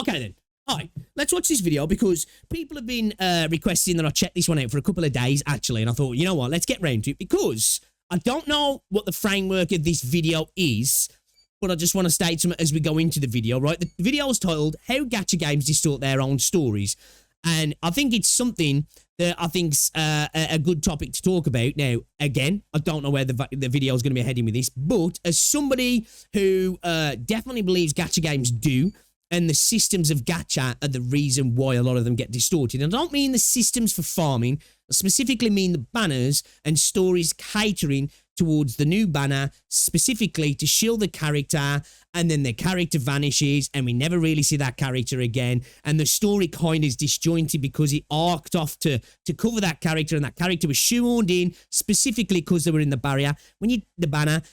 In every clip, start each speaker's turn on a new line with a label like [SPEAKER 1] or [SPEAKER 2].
[SPEAKER 1] Okay then. All right, let's watch this video because people have been requesting that I check this one out for a couple of days, actually. And I thought, you know what, let's get round to it because I don't know what the framework of this video is, but I just want to state something as we go into the video, right? The video is titled, How Gacha Games Distort Their Own Stories. And I think it's something that I think's a good topic to talk about. Now, again, I don't know where the video is going to be heading with this, but as somebody who definitely believes gacha games do, and the systems of gacha are the reason why a lot of them get distorted. And I don't mean the systems for farming. I specifically mean the banners and stories catering towards the new banner, specifically to shield the character, and then the character vanishes, and we never really see that character again. And the story kind of is disjointed because it arced off to cover that character, and that character was shoehorned in specifically because they were in the banner,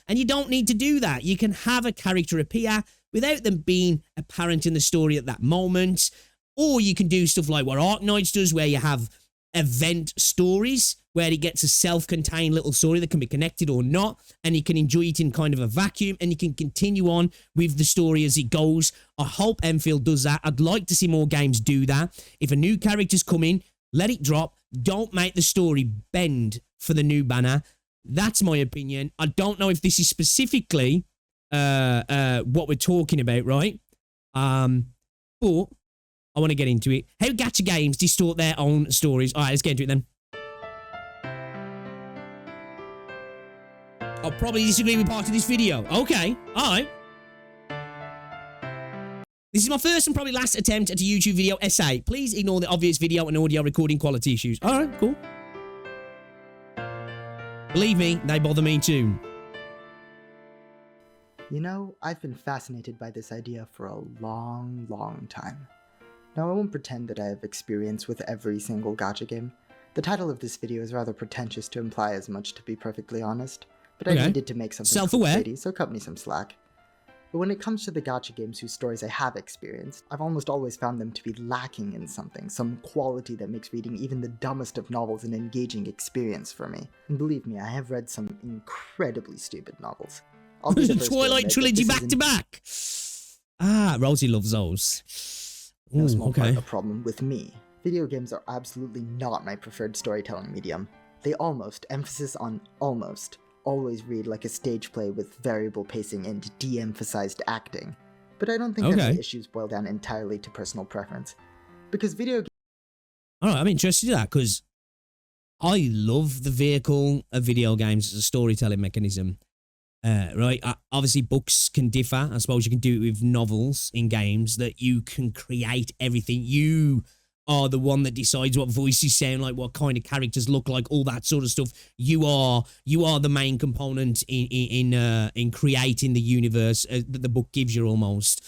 [SPEAKER 1] and you don't need to do that. You can have a character appear without them being apparent in the story at that moment. Or you can do stuff like what Arknights does, where you have event stories, where it gets a self-contained little story that can be connected or not, and you can enjoy it in kind of a vacuum, and you can continue on with the story as it goes. I hope Enfield does that. I'd like to see more games do that. If a new character's come in, let it drop. Don't make the story bend for the new banner. That's my opinion. I don't know if this is specifically what we're talking about, right? But I want to get into it. How gacha games distort their own stories. All right, let's get into it then. I'll probably disagree with part of this video. Okay, all right. This is my first and probably last attempt at a YouTube video essay. Please ignore the obvious video and audio recording quality issues. All right, cool. Believe me, they bother me too.
[SPEAKER 2] You know, I've been fascinated by this idea for a long, long time. Now, I won't pretend that I have experience with every single gacha game. The title of this video is rather pretentious to imply as much, to be perfectly honest. But I needed to make something
[SPEAKER 1] self-aware,
[SPEAKER 2] so cut me some slack. But when it comes to the gacha games whose stories I have experienced, I've almost always found them to be lacking in something, some quality that makes reading even the dumbest of novels an engaging experience for me. And believe me, I have read some incredibly stupid novels. I'll be the first
[SPEAKER 1] Twilight trilogy back to back. Ah, Rosie loves those.
[SPEAKER 2] No small part a problem with me. Video games are absolutely not my preferred storytelling medium. They almost, emphasis on almost, always read like a stage play with variable pacing and de-emphasized acting. But I don't think that the issues boil down entirely to personal preference. Because video games...
[SPEAKER 1] Alright, I'm interested in that because I love the vehicle of video games as a storytelling mechanism. Right, obviously books can differ. I suppose you can do it with novels in games that you can create everything. You are the one that decides what voices sound like, what kind of characters look like, all that sort of stuff. You are the main component in creating the universe that the book gives you almost.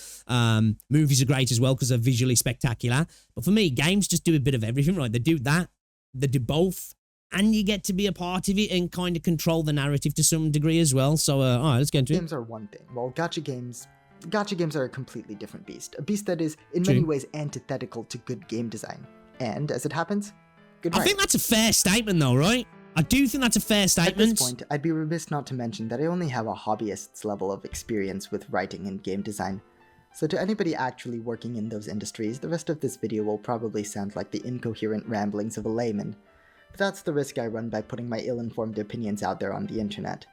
[SPEAKER 1] Movies are great as well because they're visually spectacular. But for me, games just do a bit of everything, right? They do that, they do both. And you get to be a part of it and kind of control the narrative to some degree as well. So, all right, let's get into it.
[SPEAKER 2] Games are one thing, while gacha games are a completely different beast. A beast that is, in many ways, antithetical to good game design. And, as it happens, good writing.
[SPEAKER 1] I think that's a fair statement, though, right? I do think that's a fair statement.
[SPEAKER 2] At this point, I'd be remiss not to mention that I only have a hobbyist's level of experience with writing and game design. So to anybody actually working in those industries, the rest of this video will probably sound like the incoherent ramblings of a layman. But that's the risk I run by putting my ill-informed opinions out there on the internet.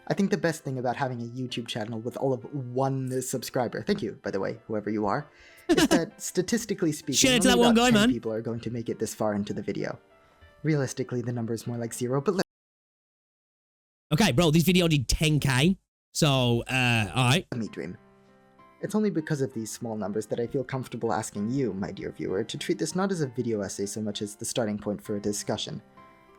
[SPEAKER 2] I think the best thing about having a YouTube channel with all of one subscriber, thank you, by the way, whoever you are, is that statistically speaking, only about 10 people are going to make it this far into the video. Realistically, the number is more like 0, but
[SPEAKER 1] okay, bro, this video did 10k, so, alright.
[SPEAKER 2] Let me dream. It's only because of these small numbers that I feel comfortable asking you, my dear viewer, to treat this not as a video essay so much as the starting point for a discussion.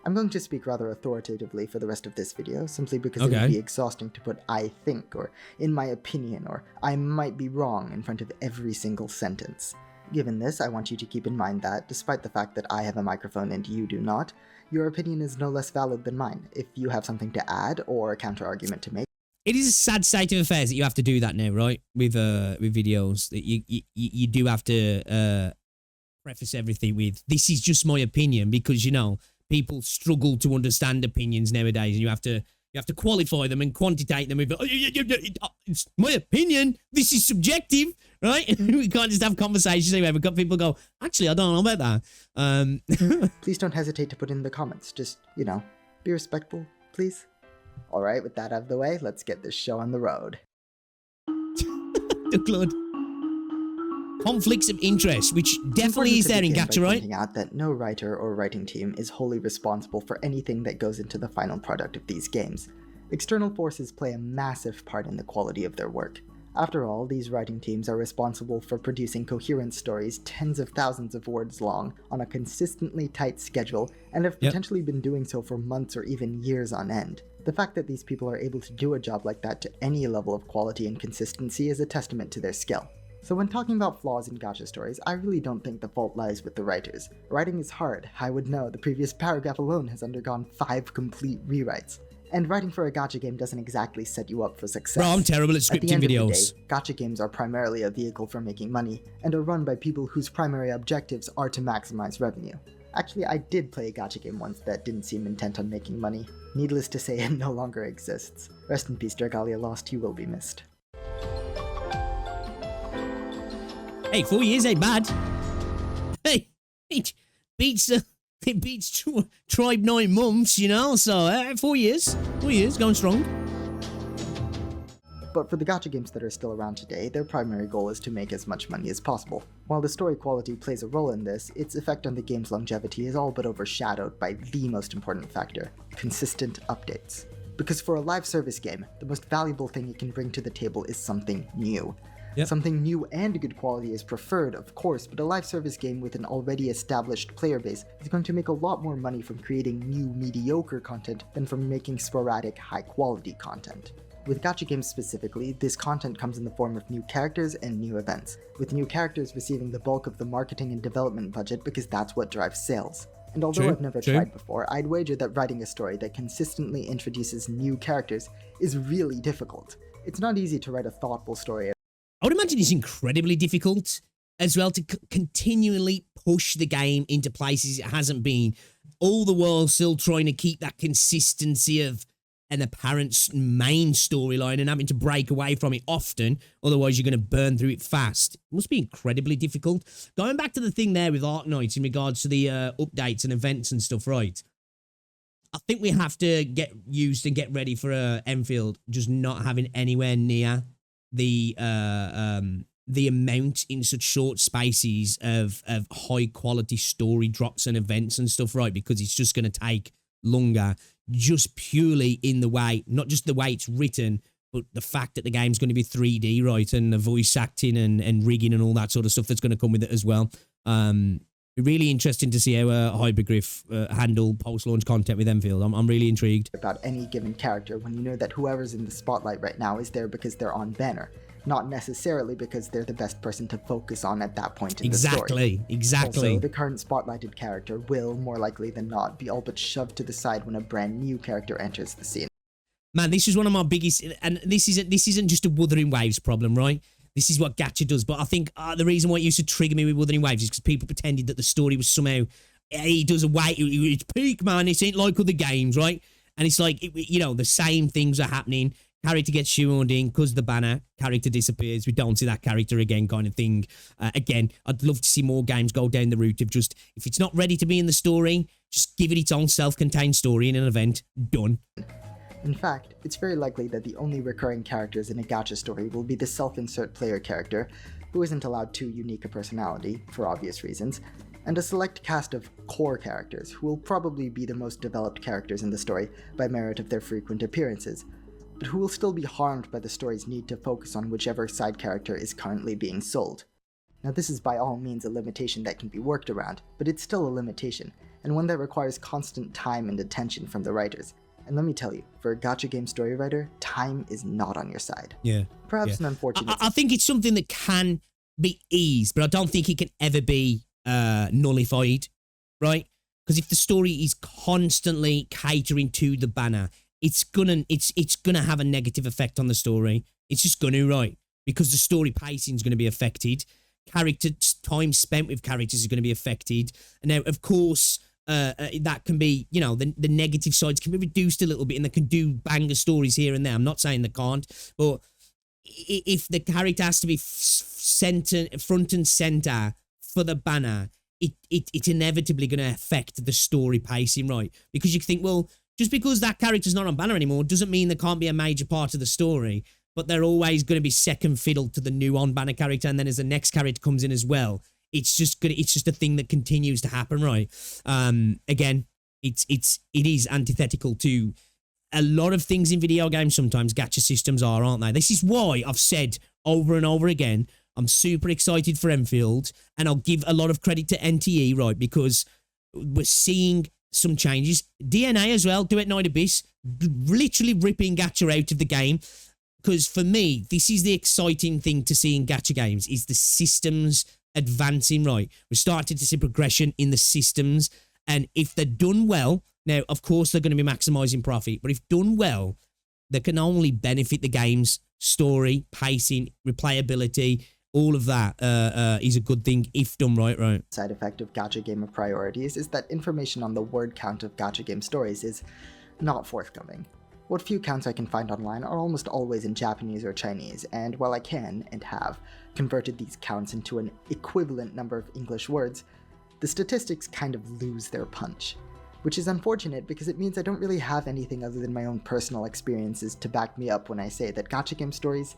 [SPEAKER 2] I'm going to speak rather authoritatively for the rest of this video, simply because it would be exhausting to put "I think," or "in my opinion," or "I might be wrong" in front of every single sentence. Given this, I want you to keep in mind that, despite the fact that I have a microphone and you do not, your opinion is no less valid than mine. If you have something to add or a counter-argument to make,
[SPEAKER 1] it is a sad state of affairs that you have to do that now, right? With videos, that you do have to preface everything with "this is just my opinion," because you know people struggle to understand opinions nowadays, and you have to You have to qualify them and quantitate them. It's my opinion. This is subjective, right? We can't just have conversations anyway. We've got people go, actually, I don't know about that.
[SPEAKER 2] Please don't hesitate to put in the comments. Just, be respectful, please. All right, with that out of the way, let's get this show on the road.
[SPEAKER 1] Good Lord. Conflicts of interest, which definitely is there in Gacha, right?
[SPEAKER 2] Pointing out that no writer or writing team is wholly responsible for anything that goes into the final product of these games. External forces play a massive part in the quality of their work. After all, these writing teams are responsible for producing coherent stories tens of thousands of words long on a consistently tight schedule and have potentially been doing so for months or even years on end. The fact that these people are able to do a job like that to any level of quality and consistency is a testament to their skill. So when talking about flaws in gacha stories, I really don't think the fault lies with the writers. Writing is hard, I would know. The previous paragraph alone has undergone 5 complete rewrites. And writing for a gacha game doesn't exactly set you up for success.
[SPEAKER 1] Bro, I'm terrible at scripting videos.
[SPEAKER 2] Of the day, gacha games are primarily a vehicle for making money, and are run by people whose primary objectives are to maximize revenue. Actually, I did play a gacha game once that didn't seem intent on making money. Needless to say, it no longer exists. Rest in peace, Dragalia Lost, you will be missed.
[SPEAKER 1] Hey, 4 years ain't bad. Hey, it beats Tribe 9 months, so 4 years. 4 years, going strong.
[SPEAKER 2] But for the gacha games that are still around today, their primary goal is to make as much money as possible. While the story quality plays a role in this, its effect on the game's longevity is all but overshadowed by the most important factor: consistent updates. Because for a live service game, the most valuable thing it can bring to the table is something new. Yep. Something new and good quality is preferred, of course, but a live service game with an already established player base is going to make a lot more money from creating new mediocre content than from making sporadic high-quality content. With gacha games specifically, this content comes in the form of new characters and new events, with new characters receiving the bulk of the marketing and development budget because that's what drives sales. And although I've never tried before, I'd wager that writing a story that consistently introduces new characters is really difficult. It's not easy to write a thoughtful story.
[SPEAKER 1] I would imagine it's incredibly difficult as well to continually push the game into places it hasn't been, all the while still trying to keep that consistency of an apparent main storyline and having to break away from it often, otherwise you're going to burn through it fast. It must be incredibly difficult. Going back to the thing there with Arknights in regards to the updates and events and stuff, right? I think we have to get used and get ready for Enfield just not having anywhere near the amount in such short spaces of high quality story drops and events and stuff, right? Because it's just going to take longer, just purely in the way, not just the way it's written, but the fact that the game's going to be 3D, right? And the voice acting and rigging and all that sort of stuff that's going to come with it as well. Really interesting to see how Hypergryph handle post-launch content with Enfield. I'm really intrigued.
[SPEAKER 2] About any given character when you know that whoever's in the spotlight right now is there because they're on banner, not necessarily because they're the best person to focus on at that point in the story.
[SPEAKER 1] Exactly.
[SPEAKER 2] Also, the current spotlighted character will, more likely than not, be all but shoved to the side when a brand new character enters the scene.
[SPEAKER 1] Man, this is one of my biggest, and this isn't just a Wuthering Waves problem, right? This is what Gacha does, but I think the reason why it used to trigger me with Wuthering Waves is because people pretended that the story was somehow, he does a way, it's peak, man, it ain't like other games, right? And it's like, the same things are happening. Character gets shoehorned in because the banner, character disappears, we don't see that character again kind of thing. Again, I'd love to see more games go down the route of just, if it's not ready to be in the story, just give it its own self-contained story in an event, done.
[SPEAKER 2] In fact, it's very likely that the only recurring characters in a gacha story will be the self-insert player character, who isn't allowed too unique a personality, for obvious reasons, and a select cast of core characters, who will probably be the most developed characters in the story by merit of their frequent appearances, but who will still be harmed by the story's need to focus on whichever side character is currently being sold. Now this is by all means a limitation that can be worked around, but it's still a limitation, and one that requires constant time and attention from the writers. And let me tell you, for a gacha game story writer, time is not on your side.
[SPEAKER 1] Yeah.
[SPEAKER 2] Perhaps an unfortunate...
[SPEAKER 1] I think it's something that can be eased, but I don't think it can ever be nullified, right? Because if the story is constantly catering to the banner, it's gonna have a negative effect on the story. It's just gonna, right? Because the story pacing is gonna be affected. Character time spent with characters is gonna be affected. And now, of course, that can be, you know, the negative sides can be reduced a little bit, and they can do banger stories here and there. I'm not saying they can't, but if the character has to be front and center for the banner, it's inevitably going to affect the story pacing, right? Because you think, well, just because that character's not on banner anymore doesn't mean they can't be a major part of the story, but they're always going to be second fiddle to the new on banner character, and then as the next character comes in as well, it's just a thing that continues to happen, right? Again, it is antithetical to a lot of things in video games. Sometimes gacha systems are, aren't they? This is why I've said over and over again, I'm super excited for Enfield, and I'll give a lot of credit to NTE, right? Because we're seeing some changes. DNA as well, Do It Night Abyss, literally ripping gacha out of the game. Because for me, this is the exciting thing to see in gacha games, is the systems advancing, right? We're starting to see progression in the systems, and if they're done well, now, of course, they're going to be maximizing profit, but if done well, they can only benefit the game's story, pacing, replayability. All of that is a good thing if done right.
[SPEAKER 2] Side effect of gacha game of priorities is that information on the word count of gacha game stories is not forthcoming. What few counts I can find online are almost always in Japanese or Chinese, and while I can, and have, converted these counts into an equivalent number of English words, the statistics kind of lose their punch. Which is unfortunate because it means I don't really have anything other than my own personal experiences to back me up when I say that gacha game stories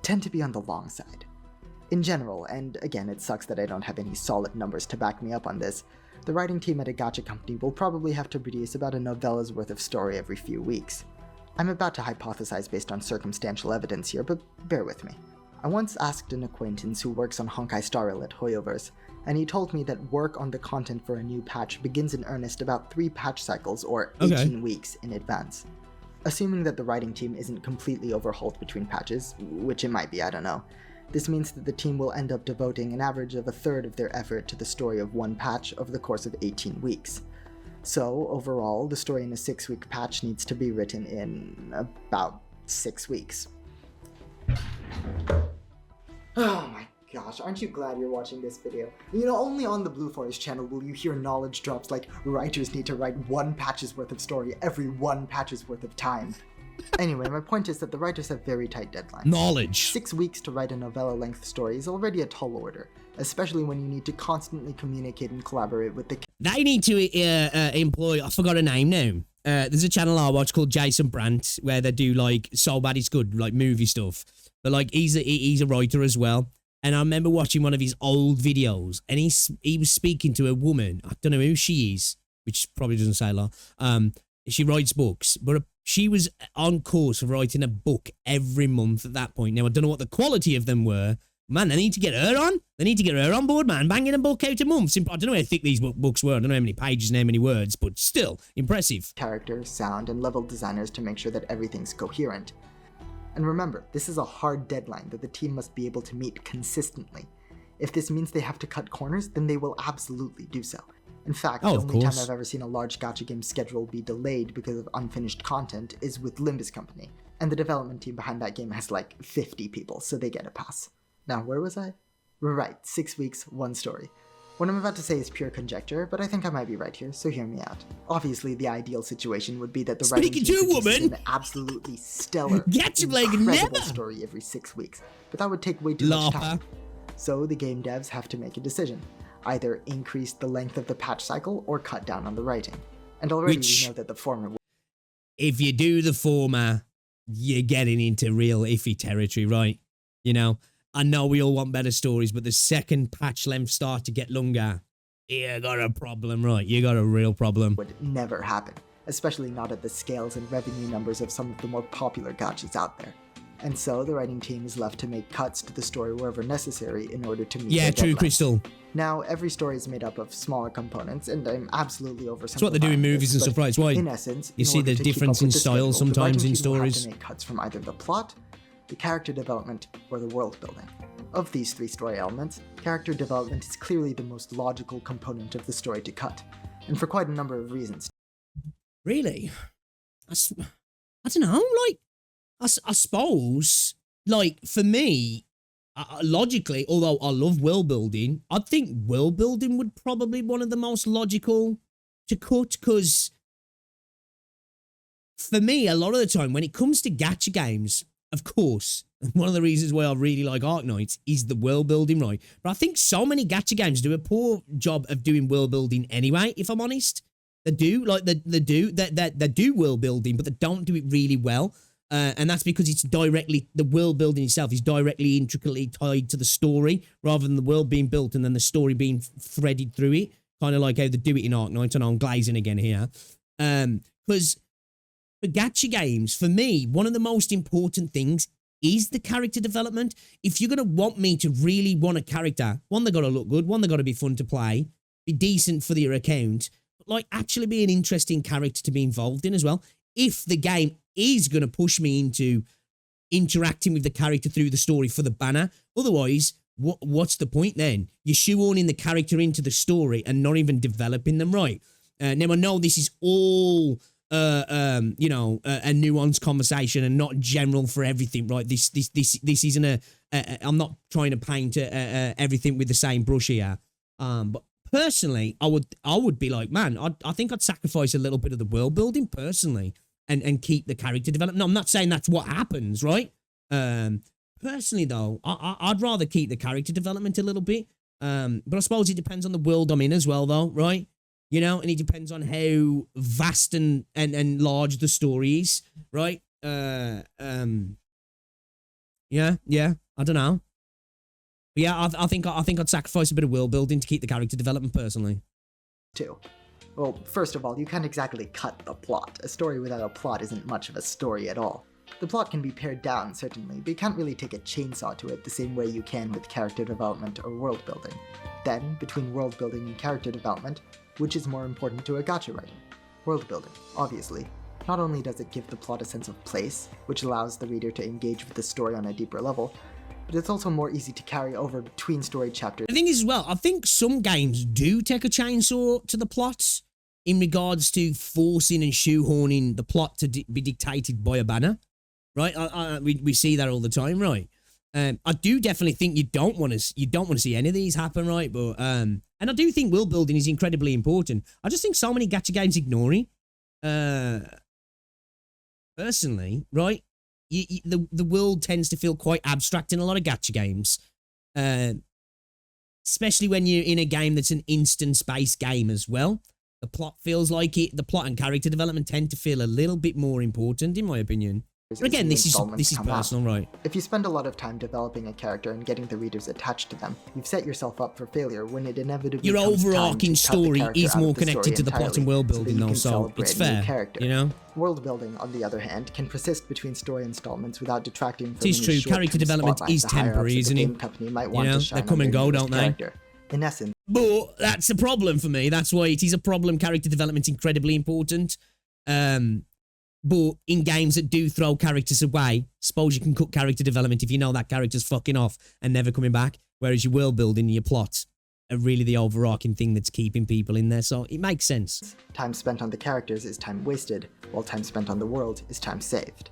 [SPEAKER 2] tend to be on the long side. In general, and again it sucks that I don't have any solid numbers to back me up on this, the writing team at a gacha company will probably have to produce about a novella's worth of story every few weeks. I'm about to hypothesize based on circumstantial evidence here, but bear with me. I once asked an acquaintance who works on Honkai Star Rail at Hoyoverse, and he told me that work on the content for a new patch begins in earnest about 3 patch cycles or 18 weeks in advance. Assuming that the writing team isn't completely overhauled between patches, which it might be, I don't know, this means that the team will end up devoting an average of a third of their effort to the story of one patch over the course of 18 weeks. So, overall, the story in a 6-week patch needs to be written in about 6 weeks. Oh my gosh, aren't you glad you're watching this video? You know, only on the Blue Forest channel will you hear knowledge drops like writers need to write 1 patch's worth of story every 1 patch's worth of time. Anyway, my point is that the writers have very tight deadlines.
[SPEAKER 1] Knowledge. 6
[SPEAKER 2] weeks to write a novella-length story is already a tall order, especially when you need to constantly communicate and collaborate with the...
[SPEAKER 1] They need to employ, I forgot her name now. There's a channel I watch called Jason Brandt, where they do like So Bad It's Good, like movie stuff. But like he's a writer as well. And I remember watching one of his old videos, and he was speaking to a woman. I don't know who she is, which probably doesn't say a lot. She writes books, but she was on course for writing a book every month at that point. Now, I don't know what the quality of them were. Man, they need to get her on. They need to get her on board, man. Banging a book out a month. I don't know how thick these books were. I don't know how many pages and how many words, but still, impressive.
[SPEAKER 2] Character, sound, and level designers to make sure that everything's coherent. And remember, this is a hard deadline that the team must be able to meet consistently. If this means they have to cut corners, then they will absolutely do so. In fact, the only time I've ever seen a large gacha game schedule be delayed because of unfinished content is with Limbus Company, and the development team behind that game has like 50 people, so they get a pass. Now, where was I? Right, 6 weeks, 1 story. What I'm about to say is pure conjecture, but I think I might be right here, so hear me out. Obviously, the ideal situation would be that the writing team produces an absolutely stellar, incredible story every 6 weeks, but that would take way too much time. So the game devs have to make a decision. Either increase the length of the patch cycle or cut down on the writing. And already we know that the former...
[SPEAKER 1] If you do the former, you're getting into real iffy territory, right? You know, I know we all want better stories, but the second patch length start to get longer, you got a problem, right? You got a real problem.
[SPEAKER 2] Would never happen, especially not at the scales and revenue numbers of some of the more popular gachas out there. And so the writing team is left to make cuts to the story wherever necessary in order to meet their
[SPEAKER 1] true,
[SPEAKER 2] deadlines.
[SPEAKER 1] Crystal.
[SPEAKER 2] Now, every story is made up of smaller components, and I'm absolutely oversimplifying.
[SPEAKER 1] That's what they do in movies and stuff, right? It's why
[SPEAKER 2] in essence,
[SPEAKER 1] you see the difference in style sometimes in stories.
[SPEAKER 2] Have to make cuts from either the plot, the character development, or the world building. Of these 3 story elements, character development is clearly the most logical component of the story to cut, and for quite a number of reasons.
[SPEAKER 1] Really? I don't know, like, I suppose, like, for me, logically, although I love world building, I think world building would probably be one of the most logical to cut, because for me, a lot of the time when it comes to gacha games, of course, one of the reasons why I really like Arknights is the world building, right? But I think so many gacha games do a poor job of doing world building anyway, if I'm honest. They do, like, they do world building, but they don't do it really well. And that's because it's directly, the world building itself is directly, intricately tied to the story, rather than the world being built and then the story being threaded through it. Kind of like how they do it in Arknights, and I'm glazing again here. Because for gacha games, for me, one of the most important things is the character development. If you're going to want me to really want a character, one, they got to look good, one, they got to be fun to play, be decent for your account, but like actually be an interesting character to be involved in as well. If the game is going to push me into interacting with the character through the story for the banner, otherwise, what's the point then? You're shoehorning the character into the story and not even developing them right. Now, I know this is all you know, a nuanced conversation and not general for everything, right? This isn't I'm not trying to paint everything with the same brush here. But personally, I would be like, man, I think I'd sacrifice a little bit of the world building personally and keep the character development. No, I'm not saying that's what happens, right? Personally though, I'd rather keep the character development a little bit. But I suppose it depends on the world I'm in as well, though, right? You know, and it depends on how vast and large the story is, right? Yeah, I don't know. But yeah, I think I'd sacrifice a bit of world building to keep the character development personally.
[SPEAKER 2] Too. Well, first of all, you can't exactly cut the plot. A story without a plot isn't much of a story at all. The plot can be pared down, certainly, but you can't really take a chainsaw to it the same way you can with character development or world building. Then, between world building and character development, which is more important to a gacha writer? World building, obviously. Not only does it give the plot a sense of place, which allows the reader to engage with the story on a deeper level, but it's also more easy to carry over between story chapters.
[SPEAKER 1] The thing is as well, I think some games do take a chainsaw to the plots in regards to forcing and shoehorning the plot to be dictated by a banner, right? We see that all the time, right? I do definitely think you don't want to see any of these happen, right? But and I do think world building is incredibly important. I just think so many gacha games ignore it. Personally, right? The world tends to feel quite abstract in a lot of gacha games, especially when you're in a game that's an instance-based game as well. The plot feels like it. The plot and character development tend to feel a little bit more important, in my opinion. But again, this is personal, right?
[SPEAKER 2] If you spend a lot of time developing a character and getting the readers attached to them, you've set yourself up for failure when it inevitably
[SPEAKER 1] your overarching story is more connected to the plot and world building, though, so it's fair, you know?
[SPEAKER 2] World building, on the other hand, can persist between story installments without detracting from
[SPEAKER 1] any short-term spotlight. Character development is temporary, isn't it?
[SPEAKER 2] You know,
[SPEAKER 1] they come and go, don't they?
[SPEAKER 2] In essence.
[SPEAKER 1] But that's a problem for me. That's why it is a problem. Character development is incredibly important. But in games that do throw characters away, suppose you can cut character development if you know that character's fucking off and never coming back, whereas your world building and your plot are really the overarching thing that's keeping people in there, so it makes sense.
[SPEAKER 2] Time spent on the characters is time wasted, while time spent on the world is time saved.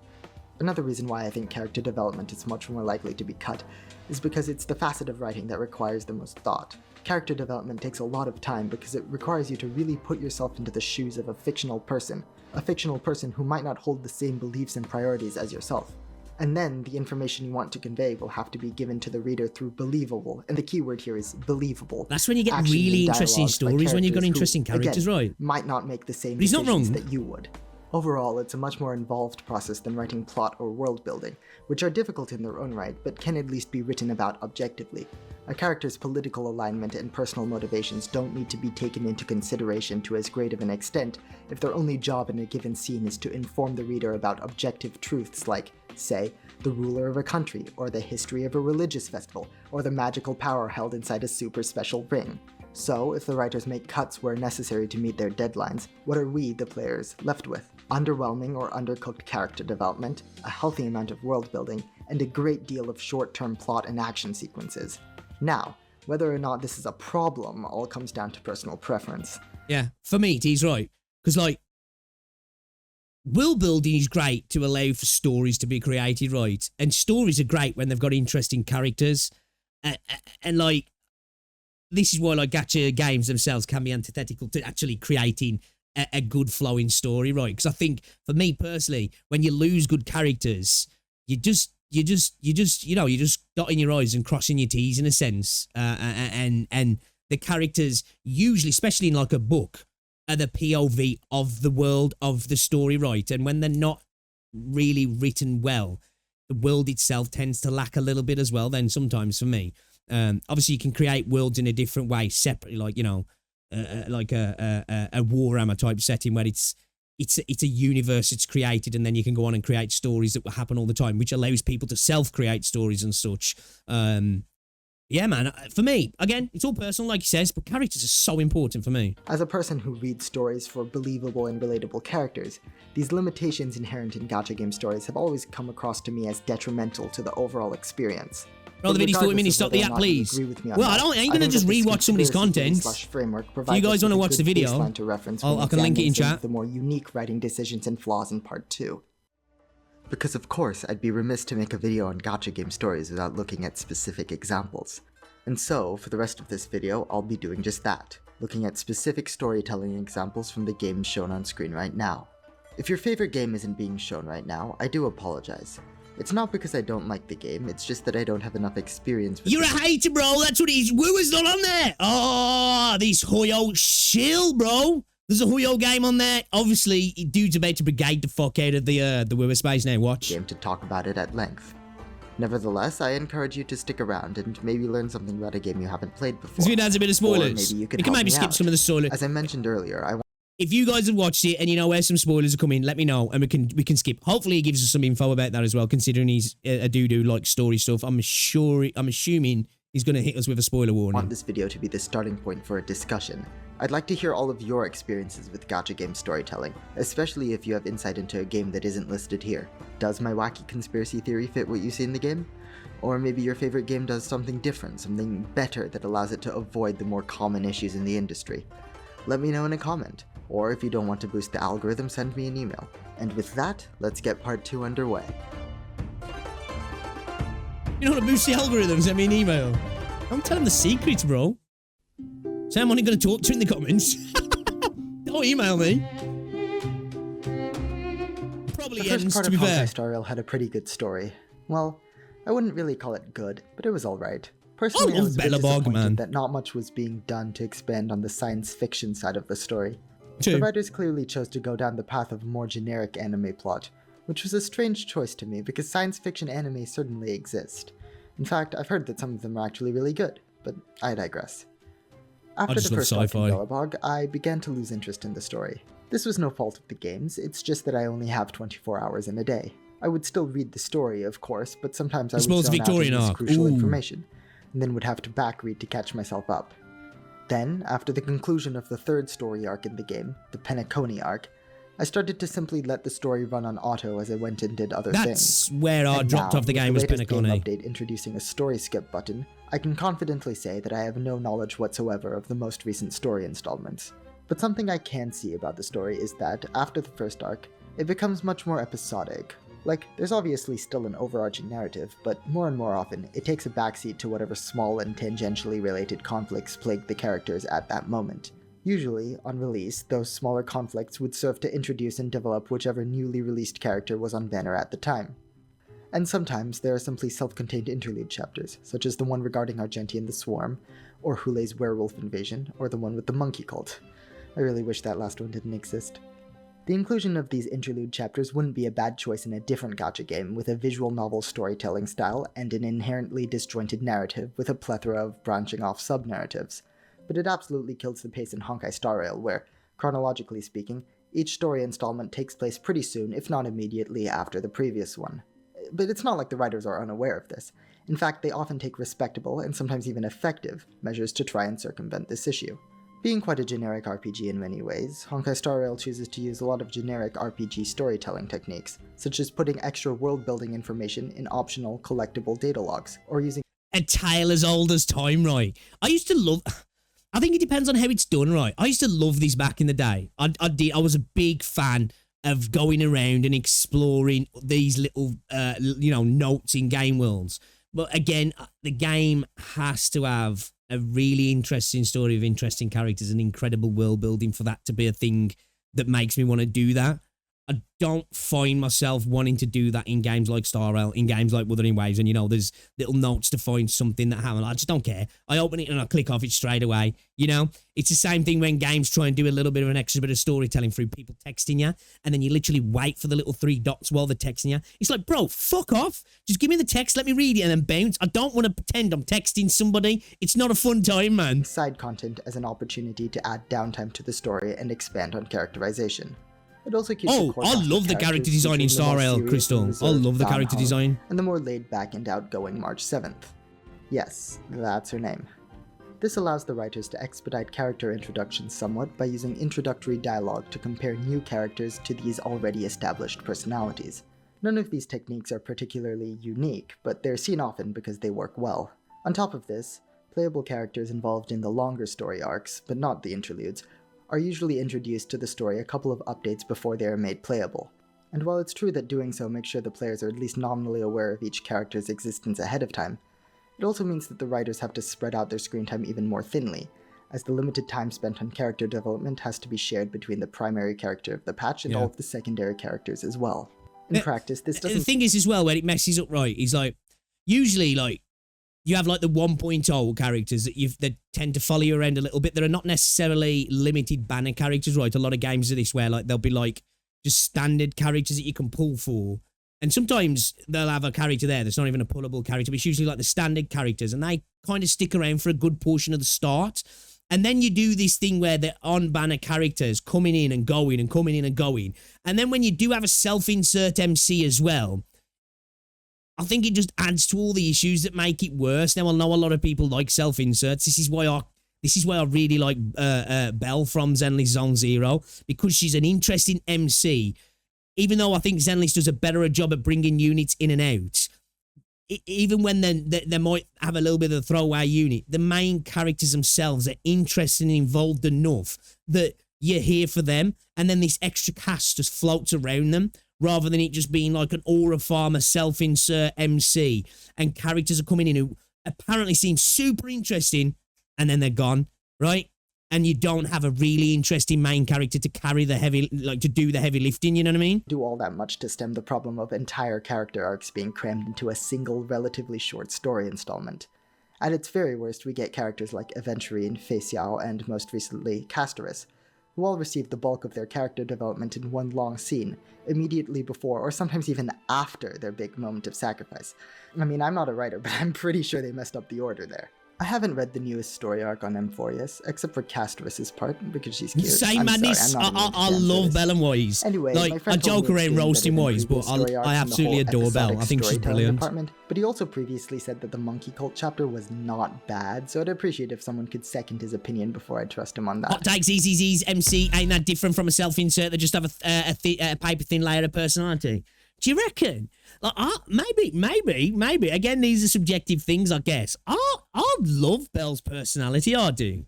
[SPEAKER 2] Another reason why I think character development is much more likely to be cut is because it's the facet of writing that requires the most thought. Character development takes a lot of time because it requires you to really put yourself into the shoes of a fictional person who might not hold the same beliefs and priorities as yourself. And then the information you want to convey will have to be given to the reader through believable, and the key word here is believable.
[SPEAKER 1] That's when you get really interesting stories, when you've got interesting characters,
[SPEAKER 2] again,
[SPEAKER 1] right?
[SPEAKER 2] Might not make the same
[SPEAKER 1] decisions
[SPEAKER 2] that you would. Overall, it's a much more involved process than writing plot or world building, which are difficult in their own right, but can at least be written about objectively. A character's political alignment and personal motivations don't need to be taken into consideration to as great of an extent if their only job in a given scene is to inform the reader about objective truths like, say, the ruler of a country, or the history of a religious festival, or the magical power held inside a super special ring. So, if the writers make cuts where necessary to meet their deadlines, what are we, the players, left with? Underwhelming or undercooked character development, a healthy amount of world building, and a great deal of short-term plot and action sequences. Now, whether or not this is a problem all comes down to personal preference.
[SPEAKER 1] Yeah, for me, he's right. Because, like, world building is great to allow for stories to be created, right? And stories are great when they've got interesting characters. And like, this is why like gacha games themselves can be antithetical to actually creating a good flowing story, right? Because I think for me personally, when you lose good characters, you're just dotting your I's and crossing your T's in a sense, and the characters usually, especially in like a book, are the POV of the world of the story, right? And when they're not really written well, the world itself tends to lack a little bit as well. Then sometimes for me, obviously you can create worlds in a different way, separately, like like a Warhammer type setting where it's a universe it's created, and then you can go on and create stories that will happen all the time, which allows people to self-create stories and such. Yeah, man, for me, again, it's all personal, like he says, but characters are so important for me.
[SPEAKER 2] As a person who reads stories for believable and relatable characters, these limitations inherent in gacha game stories have always come across to me as detrimental to the overall experience.
[SPEAKER 1] Bro, the video's 40 minutes, stop the app, please. Well, I ain't going to just rewatch somebody's content. If you guys want to watch the video, I can link it in chat.
[SPEAKER 2] The more unique writing decisions and flaws in part 2. Because of course, I'd be remiss to make a video on gacha game stories without looking at specific examples. And so, for the rest of this video, I'll be doing just that, looking at specific storytelling examples from the games shown on screen right now. If your favorite game isn't being shown right now, I do apologize. It's not because I don't like the game, it's just that I don't have enough experience with
[SPEAKER 1] You're a hater, bro, that's what it is. Wooer's not on there. Oh, this Hoyo shill, bro. There's a Huyo game on there. Obviously, dude's about to brigade the fuck out of the Wooer space now. Watch.
[SPEAKER 2] Game to talk about it at length. Nevertheless, I encourage you to stick around and maybe learn something about a game you haven't played before.
[SPEAKER 1] This video has a bit of spoilers.
[SPEAKER 2] Or maybe you
[SPEAKER 1] can maybe skip some of the spoilers.
[SPEAKER 2] As I mentioned earlier,
[SPEAKER 1] if you guys have watched it and you know where some spoilers are coming, let me know and we can skip. Hopefully, he gives us some info about that as well, considering he's a dude who likes story stuff. I'm assuming he's going to hit us with a spoiler warning.
[SPEAKER 2] I want this video to be the starting point for a discussion. I'd like to hear all of your experiences with gacha game storytelling, especially if you have insight into a game that isn't listed here. Does my wacky conspiracy theory fit what you see in the game? Or maybe your favorite game does something different, something better that allows it to avoid the more common issues in the industry. Let me know in a comment, or if you don't want to boost the algorithm, send me an email. And with that, let's get part 2 underway.
[SPEAKER 1] You don't want to boost the algorithm, send me an email. Don't tell him the secrets, bro. Say I'm only going to talk to you in the comments. Don't email me. Probably
[SPEAKER 2] the first part of Honkai Star Rail had a pretty good story. Well, I wouldn't really call it good, but it was alright. Personally, I was a bit disappointed that not much was being done to expand on the science fiction side of the story. The writers clearly chose to go down the path of a more generic anime plot, which was a strange choice to me because science fiction anime certainly exist. In fact, I've heard that some of them are actually really good, but I digress. After the first arc in Belobog, I began to lose interest in the story. This was no fault of the games, it's just that I only have 24 hours in a day. I would still read the story, of course, but sometimes I would zone out and miss crucial information, and then would have to backread to catch myself up. Then, after the conclusion of the third story arc in the game, the Penacony arc, I started to simply let the story run on auto as I went and did other things.
[SPEAKER 1] That's where I dropped off the game was Penacony.
[SPEAKER 2] With the latest game update introducing a story skip button, I can confidently say that I have no knowledge whatsoever of the most recent story installments. But something I can see about the story is that, after the first arc, it becomes much more episodic. Like, there's obviously still an overarching narrative, but more and more often, it takes a backseat to whatever small and tangentially related conflicts plague the characters at that moment. Usually, on release, those smaller conflicts would serve to introduce and develop whichever newly released character was on banner at the time. And sometimes there are simply self-contained interlude chapters, such as the one regarding Argenti and the Swarm, or Hule's werewolf invasion, or the one with the monkey cult. I really wish that last one didn't exist. The inclusion of these interlude chapters wouldn't be a bad choice in a different gacha game with a visual novel storytelling style and an inherently disjointed narrative with a plethora of branching off sub-narratives, but it absolutely kills the pace in Honkai Star Rail where, chronologically speaking, each story installment takes place pretty soon, if not immediately after the previous one. But it's not like the writers are unaware of this. In fact, they often take respectable, and sometimes even effective, measures to try and circumvent this issue. Being quite a generic RPG in many ways, Honkai Star Rail chooses to use a lot of generic RPG storytelling techniques, such as putting extra world-building information in optional collectible data logs, or using
[SPEAKER 1] a tale as old as time, right? I used to love... I think it depends on how it's done, right? I used to love these back in the day. I was a big fan of going around and exploring these little, notes in game worlds. But again, the game has to have a really interesting story of interesting characters and incredible world building for that to be a thing that makes me want to do that. I don't find myself wanting to do that in games like Star Rail, in games like Wuthering Waves, and you know, there's little notes to find something that happened. I just don't care. I open it and I click off it straight away. You know, it's the same thing when games try and do a little bit of an extra bit of storytelling through people texting you, and then you literally wait for the little 3 dots while they're texting you. It's like, bro, fuck off. Just give me the text, let me read it, and then bounce. I don't want to pretend I'm texting somebody. It's not a fun time, man.
[SPEAKER 2] Side content as an opportunity to add downtime to the story and expand on characterization. It also keeps
[SPEAKER 1] I love the character design in Star Rail, Crystal. I love the character design.
[SPEAKER 2] And the more laid back and outgoing March 7th. Yes, that's her name. This allows the writers to expedite character introductions somewhat by using introductory dialogue to compare new characters to these already established personalities. None of these techniques are particularly unique, but they're seen often because they work well. On top of this, playable characters involved in the longer story arcs, but not the interludes, are usually introduced to the story a couple of updates before they are made playable. And while it's true that doing so makes sure the players are at least nominally aware of each character's existence ahead of time, it also means that the writers have to spread out their screen time even more thinly, as the limited time spent on character development has to be shared between the primary character of the patch and all of the secondary characters as well. In practice, this doesn't...
[SPEAKER 1] The thing is as well, when it messes up right, is like, usually like, you have like the 1.0 characters that tend to follow you around a little bit. There are not necessarily limited banner characters, right? A lot of games are this where like they'll be like just standard characters that you can pull for. And sometimes they'll have a character there that's not even a pullable character, but it's usually like the standard characters, and they kind of stick around for a good portion of the start. And then you do this thing where the on-banner characters coming in and going and coming in and going. And then when you do have a self-insert MC as well, I think it just adds to all the issues that make it worse. Now, I know a lot of people like self-inserts. This is why I really like Belle from Zenless Zone Zero, because she's an interesting MC. Even though I think Zenless does a better job at bringing units in and out, even when they might have a little bit of a throwaway unit, the main characters themselves are interesting and involved enough that you're here for them, and then this extra cast just floats around them, rather than it just being like an aura farmer self-insert MC, and characters are coming in who apparently seem super interesting, and then they're gone, right? And you don't have a really interesting main character to carry the heavy, like to do the heavy lifting, you know what I mean?
[SPEAKER 2] Do all that much to stem the problem of entire character arcs being crammed into a single, relatively short story installment. At its very worst, we get characters like Aventurine, Fei Xiao, and most recently, Castorus, who all receive the bulk of their character development in one long scene, immediately before or sometimes even after their big moment of sacrifice. I mean, I'm not a writer, but I'm pretty sure they messed up the order there. I haven't read the newest story arc on Emphorius, except for Castorus's part, because she's cute.
[SPEAKER 1] Same madness. I love Belle and Wise.
[SPEAKER 2] Anyway,
[SPEAKER 1] like, I joke around roasting Wise, but I absolutely adore Belle. I think she's brilliant.
[SPEAKER 2] But he also previously said that the Monkey Cult chapter was not bad, so I'd appreciate if someone could second his opinion before I trust him on that.
[SPEAKER 1] Hot takes, EZZ's MC ain't that different from a self-insert that just have a paper-thin layer of personality. Do you reckon? Like, maybe. Again, these are subjective things, I guess. I love Belle's personality, I do.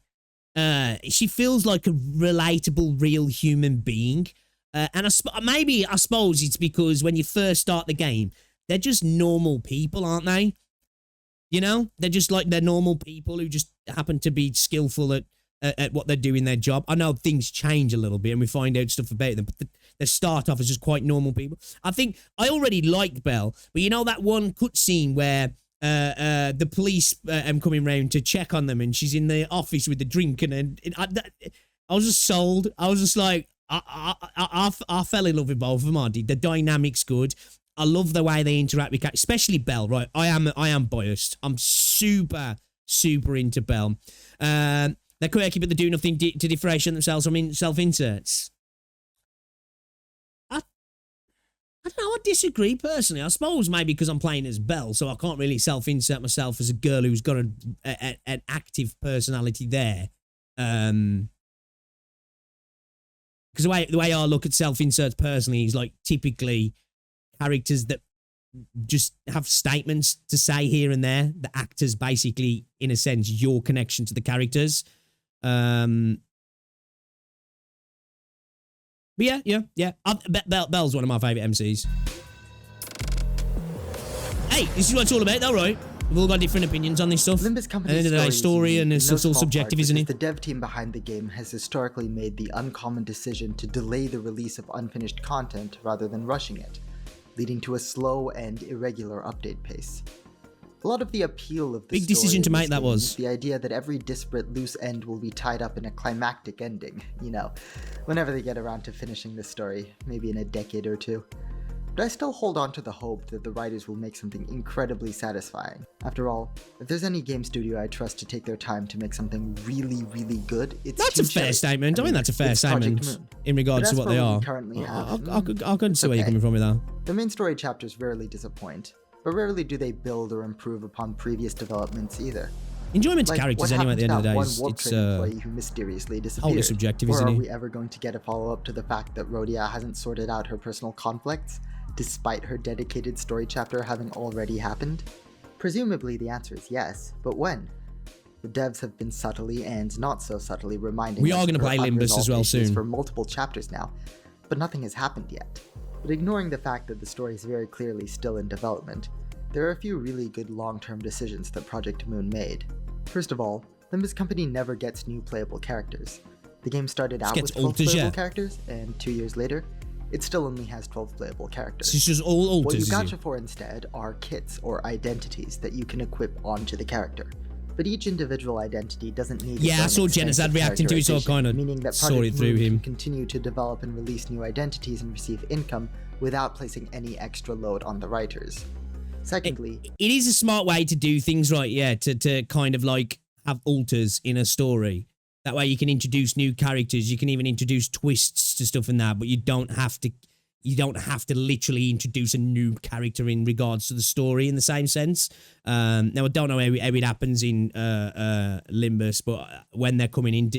[SPEAKER 1] She feels like a relatable, real human being. And I suppose it's because when you first start the game, they're just normal people, aren't they? You know? They're normal people who just happen to be skillful at what they're doing, their job. I know things change a little bit and we find out stuff about them, but they start off as just quite normal people. I think I already like Belle, but you know that one cutscene where the police coming round to check on them and she's in the office with the drink, and I was just sold. I was just like, I fell in love with both of them. I did. The dynamic's good. I love the way they interact with cats, especially Belle, right? I am biased. I'm super into Belle. They're quirky, but they do nothing to differentiate themselves from self-inserts. I don't know, I disagree personally. I suppose maybe because I'm playing as Belle, so I can't really self-insert myself as a girl who's got an active personality there. Because the way I look at self-inserts personally is like typically characters that just have statements to say here and there. The actors basically, in a sense, your connection to the characters. But yeah. Belle's one of my favourite MCs. Hey, this is what it's all about though, right? We've all got different opinions on this stuff.
[SPEAKER 2] Limbus
[SPEAKER 1] At the
[SPEAKER 2] Company's
[SPEAKER 1] end of the day, story and it's
[SPEAKER 2] no
[SPEAKER 1] all
[SPEAKER 2] small
[SPEAKER 1] subjective,
[SPEAKER 2] part
[SPEAKER 1] isn't
[SPEAKER 2] because
[SPEAKER 1] it?
[SPEAKER 2] the dev team behind the game has historically made the uncommon decision to delay the release of unfinished content rather than rushing it, leading to a slow and irregular update pace. A lot of the appeal of the
[SPEAKER 1] Big decision to
[SPEAKER 2] story in
[SPEAKER 1] make
[SPEAKER 2] this
[SPEAKER 1] that
[SPEAKER 2] game
[SPEAKER 1] was.
[SPEAKER 2] is the idea that every disparate loose end will be tied up in a climactic ending, you know, whenever they get around to finishing the story, maybe in a decade or two. But I still hold on to the hope that the writers will make something incredibly satisfying. After all, if there's any game studio I trust to take their time to make something really, really good, it's
[SPEAKER 1] That's
[SPEAKER 2] Team
[SPEAKER 1] a fair
[SPEAKER 2] Cherry.
[SPEAKER 1] statement. I mean, that's a fair
[SPEAKER 2] it's Project
[SPEAKER 1] statement
[SPEAKER 2] Moon.
[SPEAKER 1] in regards
[SPEAKER 2] But
[SPEAKER 1] to
[SPEAKER 2] as
[SPEAKER 1] what they
[SPEAKER 2] for
[SPEAKER 1] are.
[SPEAKER 2] we currently have,
[SPEAKER 1] I can see where you're
[SPEAKER 2] okay.
[SPEAKER 1] coming from with that.
[SPEAKER 2] The main story chapters rarely disappoint, but rarely do they build or improve upon previous developments either.
[SPEAKER 1] Enjoyment to
[SPEAKER 2] Like,
[SPEAKER 1] characters
[SPEAKER 2] what
[SPEAKER 1] anyway at the end of the day
[SPEAKER 2] happened to that one warp
[SPEAKER 1] it's
[SPEAKER 2] train employee who mysteriously disappeared?
[SPEAKER 1] wholly subjective,
[SPEAKER 2] Or
[SPEAKER 1] isn't
[SPEAKER 2] are
[SPEAKER 1] it?
[SPEAKER 2] we ever going to get a follow-up to the fact that Rhodia hasn't sorted out her personal conflicts, despite her dedicated story chapter having already happened? Presumably the answer is yes, but when? The devs have been subtly and not so subtly reminding
[SPEAKER 1] We
[SPEAKER 2] us
[SPEAKER 1] are going to
[SPEAKER 2] of her
[SPEAKER 1] play Limbus as
[SPEAKER 2] unresolved
[SPEAKER 1] well
[SPEAKER 2] issues
[SPEAKER 1] soon.
[SPEAKER 2] for multiple chapters now, but nothing has happened yet. But ignoring the fact that the story is very clearly still in development, there are a few really good long-term decisions that Project Moon made. First of all, Limbus Company never gets new playable characters. The game started out with 12
[SPEAKER 1] alters,
[SPEAKER 2] playable
[SPEAKER 1] yeah.
[SPEAKER 2] characters, and 2 years later, it still only has 12 playable characters.
[SPEAKER 1] So it's just all
[SPEAKER 2] What you
[SPEAKER 1] alters, is
[SPEAKER 2] gacha
[SPEAKER 1] it?
[SPEAKER 2] for instead are kits or identities that you can equip onto the character. But each individual identity doesn't need
[SPEAKER 1] Yeah, I
[SPEAKER 2] its
[SPEAKER 1] saw
[SPEAKER 2] own
[SPEAKER 1] Genocide
[SPEAKER 2] extensive
[SPEAKER 1] reacting to it, so I
[SPEAKER 2] characterization,
[SPEAKER 1] kinda
[SPEAKER 2] meaning that
[SPEAKER 1] saw
[SPEAKER 2] Project
[SPEAKER 1] it through
[SPEAKER 2] Moon can
[SPEAKER 1] him.
[SPEAKER 2] continue to develop and release new identities and receive income without placing any extra load on the writers. Secondly,
[SPEAKER 1] It is a smart way to do things, right? Yeah, to kind of like have alters in a story. That way you can introduce new characters. You can even introduce twists to stuff in that, but you don't have to literally introduce a new character in regards to the story in the same sense. Now I don't know how it happens in Limbus, but when they're coming in,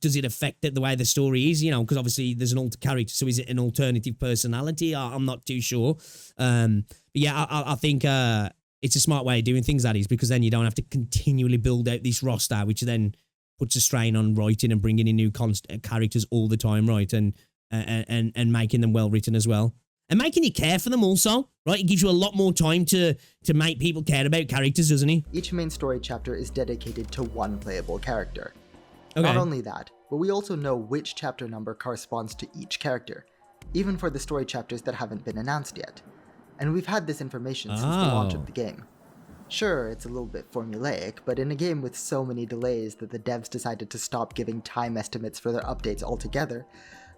[SPEAKER 1] does it affect the way the story is? You know, because obviously there's an alter character, so is it an alternative personality? I'm not too sure. But yeah, I think it's a smart way of doing things, that is, because then you don't have to continually build out this roster, which then puts a strain on writing and bringing in new characters all the time, right? And making them well written as well, and making you care for them also, right? It gives you a lot more time to make people care about characters, doesn't it?
[SPEAKER 2] each main story chapter is dedicated to one playable character.
[SPEAKER 1] Okay.
[SPEAKER 2] Not only that, but we also know which chapter number corresponds to each character, even for the story chapters that haven't been announced yet. And we've had this information since the launch of the game. Sure, it's a little bit formulaic, but in a game with so many delays that the devs decided to stop giving time estimates for their updates altogether,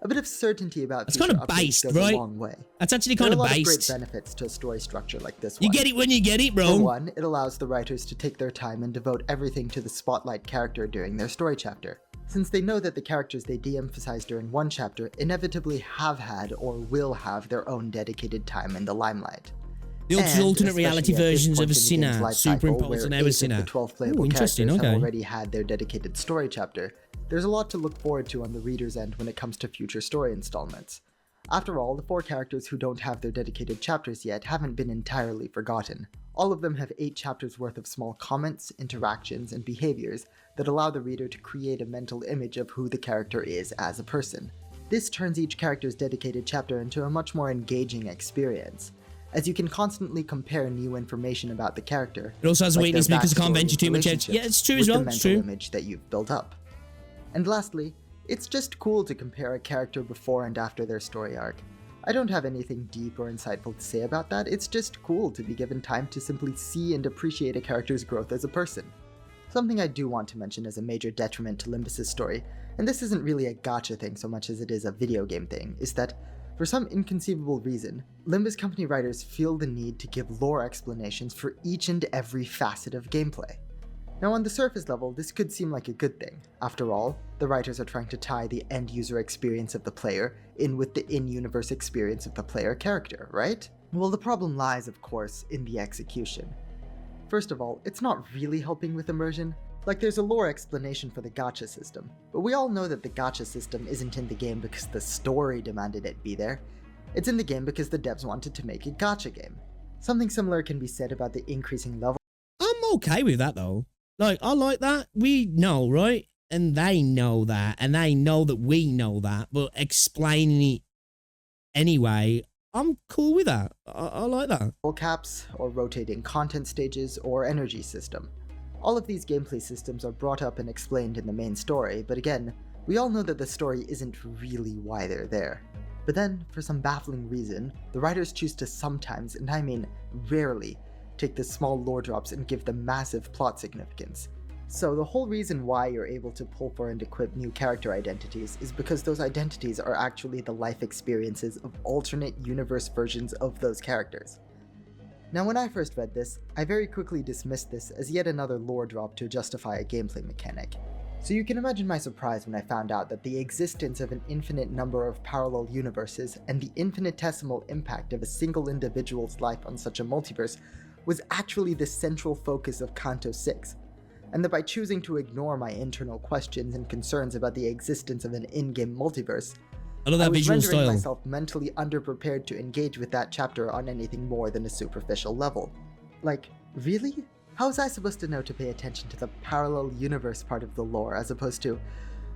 [SPEAKER 2] a bit of certainty about
[SPEAKER 1] That's
[SPEAKER 2] future
[SPEAKER 1] kind of
[SPEAKER 2] updates
[SPEAKER 1] based,
[SPEAKER 2] goes
[SPEAKER 1] right?
[SPEAKER 2] a long way.
[SPEAKER 1] That's actually
[SPEAKER 2] There are
[SPEAKER 1] kind
[SPEAKER 2] a
[SPEAKER 1] of
[SPEAKER 2] lot of great
[SPEAKER 1] based.
[SPEAKER 2] benefits to a story structure like this
[SPEAKER 1] You
[SPEAKER 2] one.
[SPEAKER 1] get it when you get it,
[SPEAKER 2] For
[SPEAKER 1] bro.
[SPEAKER 2] one, it allows the writers to take their time and devote everything to the spotlight character during their story chapter, since they know that the characters they de-emphasize during one chapter inevitably have had or will have their own dedicated time in the limelight.
[SPEAKER 1] The
[SPEAKER 2] And
[SPEAKER 1] alternate reality
[SPEAKER 2] especially at this
[SPEAKER 1] versions
[SPEAKER 2] point
[SPEAKER 1] of a
[SPEAKER 2] in the game's
[SPEAKER 1] sinner
[SPEAKER 2] life cycle,
[SPEAKER 1] superimposed on
[SPEAKER 2] where
[SPEAKER 1] our
[SPEAKER 2] 8 of
[SPEAKER 1] sinner.
[SPEAKER 2] the 12
[SPEAKER 1] Ooh,
[SPEAKER 2] playable
[SPEAKER 1] interesting,
[SPEAKER 2] characters
[SPEAKER 1] okay.
[SPEAKER 2] have already had their dedicated story chapter, there's a lot to look forward to on the reader's end when it comes to future story installments. After all, the 4 characters who don't have their dedicated chapters yet haven't been entirely forgotten. All of them have 8 chapters worth of small comments, interactions, and behaviors that allow the reader to create a mental image of who the character is as a person. This turns each character's dedicated chapter into a much more engaging experience, as you can constantly compare new information about the character.
[SPEAKER 1] It also has a
[SPEAKER 2] like
[SPEAKER 1] weakness
[SPEAKER 2] their
[SPEAKER 1] because I can't
[SPEAKER 2] backstory
[SPEAKER 1] venture too
[SPEAKER 2] and
[SPEAKER 1] much out.
[SPEAKER 2] relationships,
[SPEAKER 1] Yeah, it's true
[SPEAKER 2] with
[SPEAKER 1] as well.
[SPEAKER 2] the
[SPEAKER 1] It's
[SPEAKER 2] mental
[SPEAKER 1] true.
[SPEAKER 2] image that you've built up. And lastly, it's just cool to compare a character before and after their story arc. I don't have anything deep or insightful to say about that, it's just cool to be given time to simply see and appreciate a character's growth as a person. Something I do want to mention as a major detriment to Limbus' story, and this isn't really a gacha thing so much as it is a video game thing, is that, for some inconceivable reason, Limbus Company writers feel the need to give lore explanations for each and every facet of gameplay. Now on the surface level, this could seem like a good thing. After all, the writers are trying to tie the end-user experience of the player in with the in-universe experience of the player character, right? Well, the problem lies, of course, in the execution. First of all, it's not really helping with immersion. Like, there's a lore explanation for the gacha system, but we all know that the gacha system isn't in the game because the story demanded it be there. It's in the game because the devs wanted to make a gacha game. Something similar can be said about the increasing level.
[SPEAKER 1] I'm okay with that though. Like, I like that. We know, right? And they know that. And they know that we know that. But explaining it anyway, I'm cool with that. I like that.
[SPEAKER 2] caps, or rotating content stages, or energy system. All of these gameplay systems are brought up and explained in the main story, but again, we all know that the story isn't really why they're there. But then, for some baffling reason, the writers choose to sometimes, and I mean rarely, take the small lore drops and give them massive plot significance. So the whole reason why you're able to pull for and equip new character identities is because those identities are actually the life experiences of alternate universe versions of those characters. Now when I first read this, I very quickly dismissed this as yet another lore drop to justify a gameplay mechanic. So you can imagine my surprise when I found out that the existence of an infinite number of parallel universes and the infinitesimal impact of a single individual's life on such a multiverse was actually the central focus of Kanto 6, and that by choosing to ignore my internal questions and concerns about the existence of an in-game multiverse,
[SPEAKER 1] I love that
[SPEAKER 2] I was
[SPEAKER 1] visual
[SPEAKER 2] rendering
[SPEAKER 1] style.
[SPEAKER 2] myself mentally underprepared to engage with that chapter on anything more than a superficial level. Like, really? How was I supposed to know to pay attention to the parallel universe part of the lore as opposed to,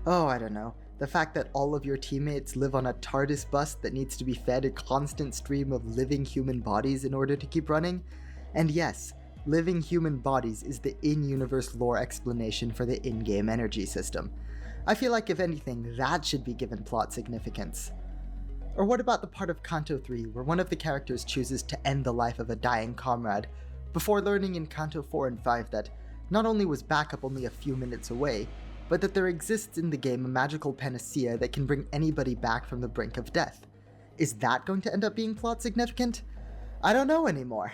[SPEAKER 2] oh, I don't know, the fact that all of your teammates live on a TARDIS bus that needs to be fed a constant stream of living human bodies in order to keep running? And yes, living human bodies is the in-universe lore explanation for the in-game energy system. I feel like if anything, that should be given plot significance. Or what about the part of Kanto 3 where one of the characters chooses to end the life of a dying comrade, before learning in Kanto 4 and 5 that not only was backup only a few minutes away, but that there exists in the game a magical panacea that can bring anybody back from the brink of death. Is that going to end up being plot significant? I don't know anymore.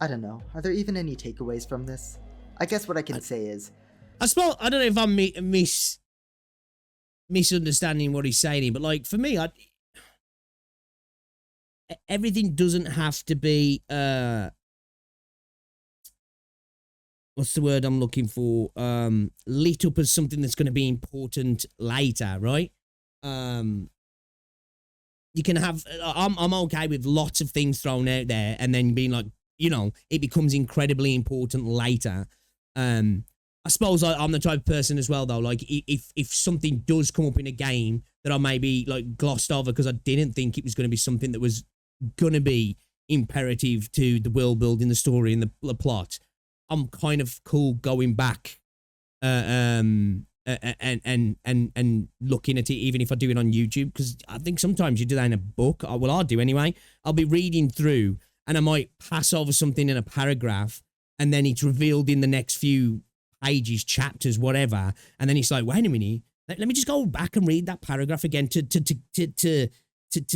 [SPEAKER 2] I don't know. Are there even any takeaways from this? I guess what I can say is,
[SPEAKER 1] I suppose, I don't know if I'm misunderstanding what he's saying here, but like for me, everything doesn't have to be what's the word I'm looking for? Lit up as something that's going to be important later, right? You can have. I'm okay with lots of things thrown out there, and then being like, you know, it becomes incredibly important later. I suppose I'm the type of person as well, though. Like, if something does come up in a game that I maybe like glossed over because I didn't think it was going to be something that was going to be imperative to the world building, the story, and the plot, I'm kind of cool going back and looking at it, even if I do it on YouTube, because I think sometimes you do that in a book. Well, I do anyway. I'll be reading through and I might pass over something in a paragraph and then it's revealed in the next few pages, chapters, whatever. And then it's like, wait a minute, let me just go back and read that paragraph again to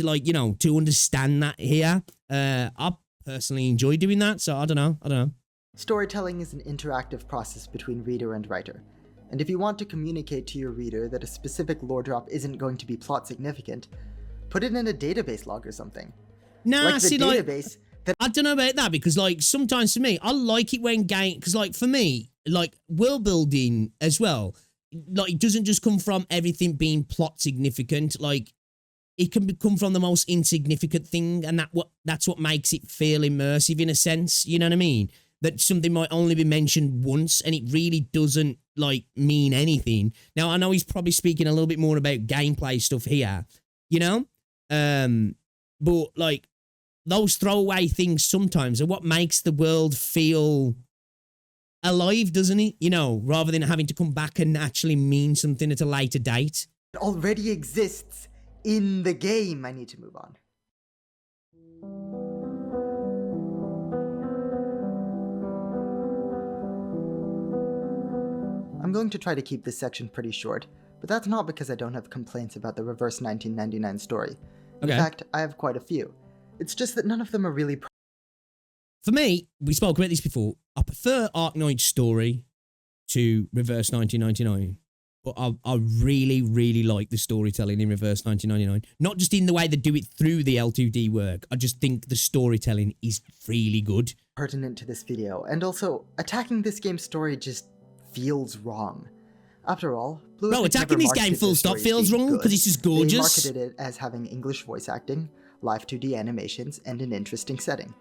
[SPEAKER 1] like, you know, to understand that here. I personally enjoy doing that. So I don't know.
[SPEAKER 2] storytelling is an interactive process between reader and writer, and if you want to communicate to your reader that a specific lore drop isn't going to be plot significant, put it in a database log or something.
[SPEAKER 1] Nah,
[SPEAKER 2] like the
[SPEAKER 1] see,
[SPEAKER 2] database that
[SPEAKER 1] I don't know about that, because like sometimes for me, I like it when game, because like for me, like world building as well, like it doesn't just come from everything being plot significant. Like it can come from the most insignificant thing, and that's what makes it feel immersive in a sense. You know what I mean? That something might only be mentioned once and it really doesn't like mean anything. Now I know he's probably speaking a little bit more about gameplay stuff here, you know? But like those throwaway things sometimes are what makes the world feel alive, doesn't it? You know, rather than having to come back and actually mean something at a later date.
[SPEAKER 2] already exists in the game. I need to move on. I'm going to try to keep this section pretty short, but that's not because I don't have complaints about the reverse 1999 story. In fact, I have quite a few. It's just that none of them are really...
[SPEAKER 1] For me, we spoke about this before, I prefer Arknights' story to reverse 1999. But I really, really like the storytelling in reverse 1999. Not just in the way they do it through the L2D work. I just think the storytelling is really good.
[SPEAKER 2] ...pertinent to this video, and also, attacking this game's story just feels wrong. After all, Blue
[SPEAKER 1] attacking this game full stop feels wrong because it's just gorgeous.
[SPEAKER 2] They marketed it as having English voice acting, live 2D animations, and an interesting setting.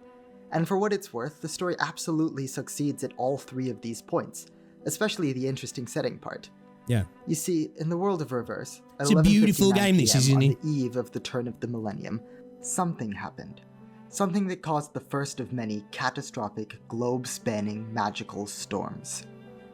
[SPEAKER 2] And for what it's worth, the story absolutely succeeds at all three of these points, especially the interesting setting part.
[SPEAKER 1] Yeah.
[SPEAKER 2] You see, in the world of Reverse,
[SPEAKER 1] it's a beautiful game, this, isn't it?
[SPEAKER 2] on the eve of the turn of the millennium, something happened. Something that caused the first of many catastrophic, globe-spanning magical storms.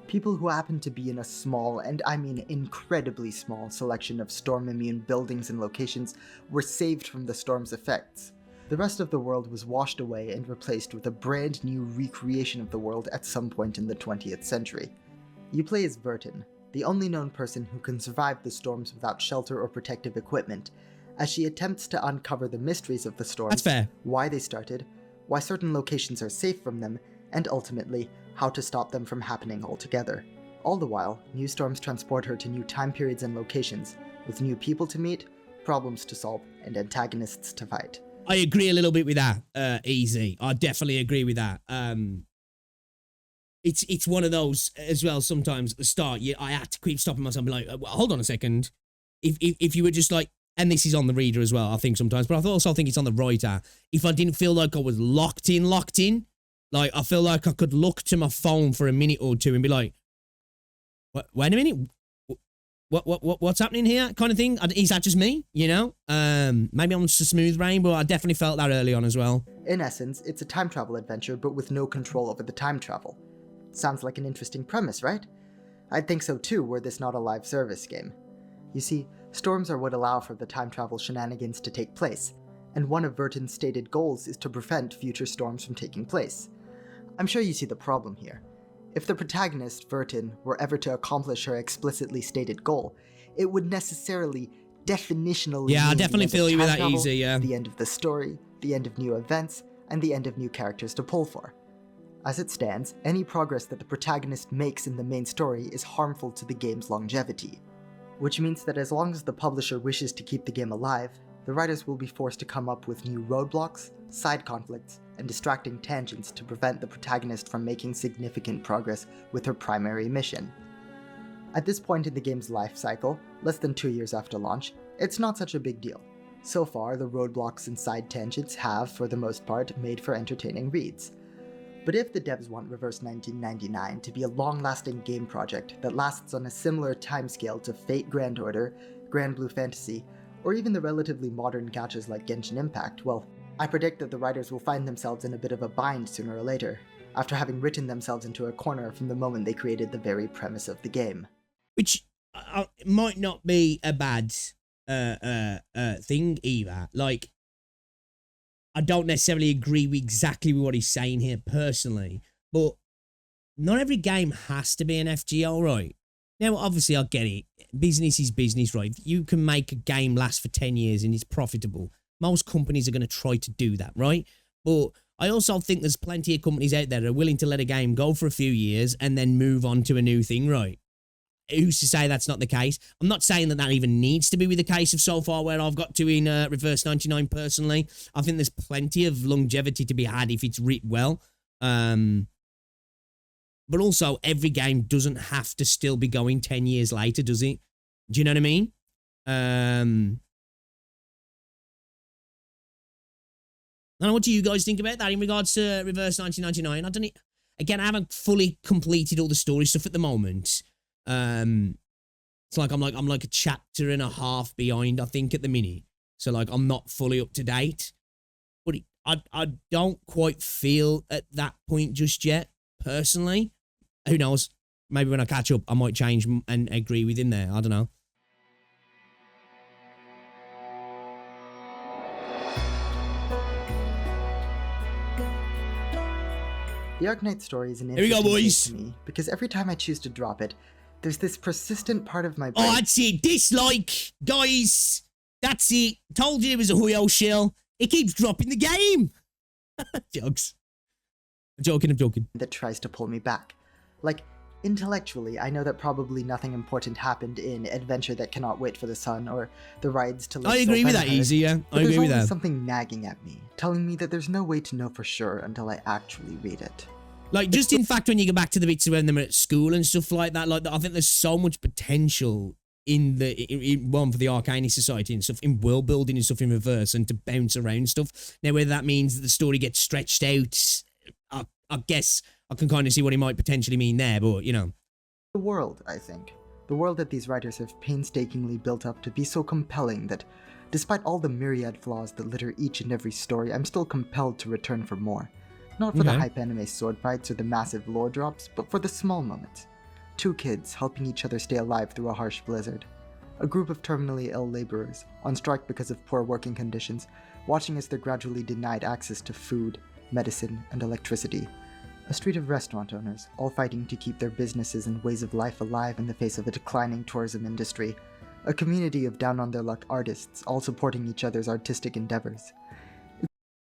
[SPEAKER 2] People who happened to be in a small, and I mean incredibly small, selection of storm-immune buildings and locations were saved from the storm's effects. The rest of the world was washed away and replaced with a brand new recreation of the world at some point in the 20th century. You play as Vertin, the only known person who can survive the storms without shelter or protective equipment, as she attempts to uncover the mysteries of the storms.
[SPEAKER 1] That's fair.
[SPEAKER 2] Why they started, why certain locations are safe from them, and ultimately, how to stop them from happening altogether. All the while, new storms transport her to new time periods and locations, with new people to meet, problems to solve, and antagonists to fight.
[SPEAKER 1] I agree a little bit with that, Easy. I definitely agree with that. It's one of those as well. Sometimes at the start, I had to keep stopping myself and be like, hold on a second. If you were just like, and this is on the reader as well, I think sometimes, but I also think it's on the writer. If I didn't feel like I was locked in, like I feel like I could look to my phone for a minute or two and be like, wait a minute, what's happening here? Kind of thing. Is that just me? You know? Maybe I'm just a smooth brain, but I definitely felt that early on as well.
[SPEAKER 2] In essence, it's a time travel adventure, but with no control over the time travel. Sounds like an interesting premise, right? I'd think so too, were this not a live service game. You see, storms are what allow for the time travel shenanigans to take place, and one of Vertin's stated goals is to prevent future storms from taking place. I'm sure you see the problem here. If the protagonist, Vertin, were ever to accomplish her explicitly stated goal, it would necessarily, definitionally
[SPEAKER 1] I
[SPEAKER 2] mean
[SPEAKER 1] definitely
[SPEAKER 2] the end
[SPEAKER 1] feel
[SPEAKER 2] of
[SPEAKER 1] you with
[SPEAKER 2] time
[SPEAKER 1] that,
[SPEAKER 2] travel,
[SPEAKER 1] Easy, yeah.
[SPEAKER 2] the end of the story, the end of new events, and the end of new characters to pull for. As it stands, any progress that the protagonist makes in the main story is harmful to the game's longevity. Which means that as long as the publisher wishes to keep the game alive, the writers will be forced to come up with new roadblocks, side conflicts, and distracting tangents to prevent the protagonist from making significant progress with her primary mission. At this point in the game's life cycle, less than 2 years after launch, it's not such a big deal. So far, the roadblocks and side tangents have, for the most part, made for entertaining reads. But if the devs want Reverse 1999 to be a long-lasting game project that lasts on a similar timescale to Fate Grand Order, Grand Blue Fantasy, or even the relatively modern gachas like Genshin Impact, well, I predict that the writers will find themselves in a bit of a bind sooner or later, after having written themselves into a corner from the moment they created the very premise of the game.
[SPEAKER 1] Which might not be a bad thing either. Like, I don't necessarily agree with exactly what he's saying here personally, but not every game has to be an FGO, right? Now, obviously, I get it. Business is business, right? If you can make a game last for 10 years and it's profitable, most companies are going to try to do that, right? But I also think there's plenty of companies out there that are willing to let a game go for a few years and then move on to a new thing, right? Who's to say that's not the case? I'm not saying that that even needs to be with the case of so far where I've got to in Reverse 99 personally. I think there's plenty of longevity to be had if it's written well. But also, every game doesn't have to still be going 10 years later, does it? Do you know what I mean? I don't know, what do you guys think about that in regards to Reverse 1999? I don't know. Again, I haven't fully completed all the story stuff at the moment. It's like I'm like a chapter and a half behind, I think, at the minute. So like I'm not fully up to date. But I don't quite feel at that point just yet, personally. Who knows? Maybe when I catch up, I might change and agree with him there. I don't know.
[SPEAKER 2] The Arknights story is an
[SPEAKER 1] Here we go,
[SPEAKER 2] interesting
[SPEAKER 1] boys.
[SPEAKER 2] case to me, because every time I choose to drop it, there's this persistent part of my brain.
[SPEAKER 1] Oh, that's it. Dislike. Guys, that's it. Told you it was a Huyo shill. It keeps dropping the game. Jokes. I'm joking.
[SPEAKER 2] That tries to pull me back. Like, intellectually, I know that probably nothing important happened in Adventure That Cannot Wait for the Sun, or The Rides to Live
[SPEAKER 1] I agree with that, Easy, yeah. I agree with
[SPEAKER 2] there's
[SPEAKER 1] that.
[SPEAKER 2] something nagging at me, telling me that there's no way to know for sure until I actually read it.
[SPEAKER 1] Like, just in fact, when you go back to the bits when they're at school and stuff like that, like, I think there's so much potential in one for the Arcane Society and stuff, in world building and stuff in Reverse, and to bounce around stuff. Now, whether that means that the story gets stretched out, I guess I can kind of see what he might potentially mean there, but, you know.
[SPEAKER 2] The world, I think. The world that these writers have painstakingly built up to be so compelling that Despite all the myriad flaws that litter each and every story, I'm still compelled to return for more. Not for the hype anime sword fights or the massive lore drops, but for the small moments. 2 kids helping each other stay alive through a harsh blizzard. A group of terminally ill laborers, on strike because of poor working conditions, watching as they're gradually denied access to food, medicine, and electricity. A street of restaurant owners, all fighting to keep their businesses and ways of life alive in the face of a declining tourism industry. A community of down-on-their-luck artists, all supporting each other's artistic endeavors.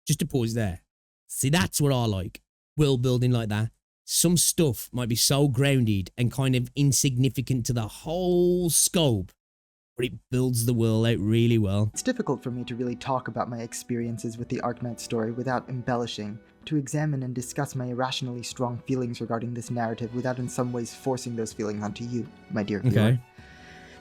[SPEAKER 1] Just to pause there. See, that's what I like. World building like that. Some stuff might be so grounded and kind of insignificant to the whole scope, but it builds the world out really well.
[SPEAKER 2] It's difficult for me to really talk about my experiences with the Arknights story without embellishing, to examine and discuss my irrationally strong feelings regarding this narrative without in some ways forcing those feelings onto you, my dear viewer.
[SPEAKER 1] Okay.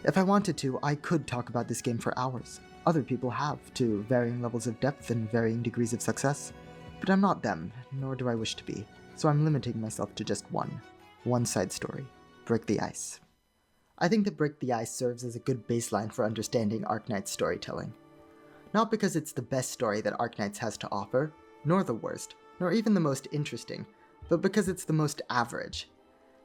[SPEAKER 2] If I wanted to, I could talk about this game for hours. Other people have, to varying levels of depth and varying degrees of success. But I'm not them, nor do I wish to be, so I'm limiting myself to just one side story, Break the Ice. I think that Break the Ice serves as a good baseline for understanding Arknights storytelling. Not because it's the best story that Arknights has to offer, nor the worst, nor even the most interesting, but because it's the most average.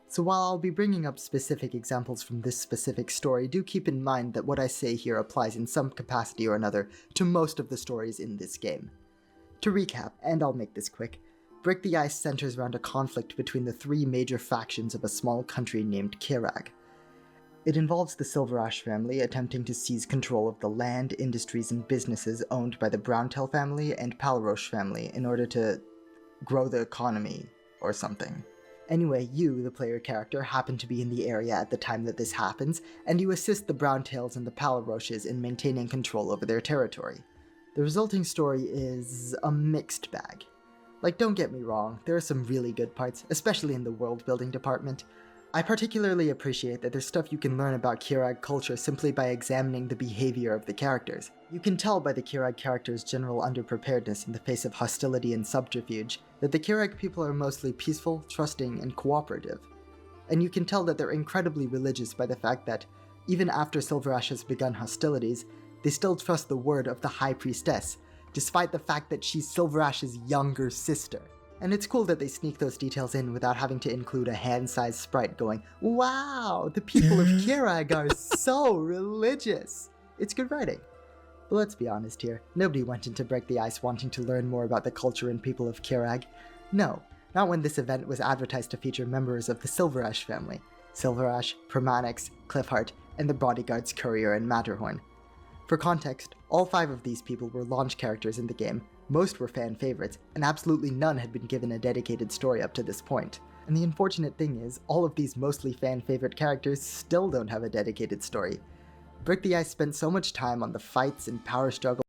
[SPEAKER 2] So while I'll be bringing up specific examples from this specific story, do keep in mind that what I say here applies in some capacity or another to most of the stories in this game. To recap, and I'll make this quick, Break the Ice centers around a conflict between the 3 major factions of a small country named Kirag. It involves the Silver Ash family attempting to seize control of the land, industries, and businesses owned by the Browntail family and Palroche family in order to grow the economy or something. Anyway, you, the player character, happen to be in the area at the time that this happens, and you assist the Browntails and the Palroches in maintaining control over their territory. The resulting story is a mixed bag. Like, don't get me wrong, there are some really good parts, especially in the world-building department. I particularly appreciate that there's stuff you can learn about Kirag culture simply by examining the behavior of the characters. You can tell by the Kirag characters' general underpreparedness in the face of hostility and subterfuge that the Kirag people are mostly peaceful, trusting, and cooperative. And you can tell that they're incredibly religious by the fact that, even after Silver Ash has begun hostilities, they still trust the word of the High Priestess, despite the fact that she's Silver Ash's younger sister. And it's cool that they sneak those details in without having to include a hand-sized sprite going, "Wow, the people of Kirag are so religious." It's good writing. But let's be honest here, nobody went into Break the Ice wanting to learn more about the culture and people of Kirag. No, not when this event was advertised to feature members of the Silver Ash family. Silver Ash, Permanix, Cliffheart, and the bodyguards Courier and Matterhorn. For context, all 5 of these people were launch characters in the game, most were fan favorites, and absolutely none had been given a dedicated story up to this point. And the unfortunate thing is, all of these mostly fan favorite characters still don't have a dedicated story. Break the Ice spent so much time on the fights and power struggle.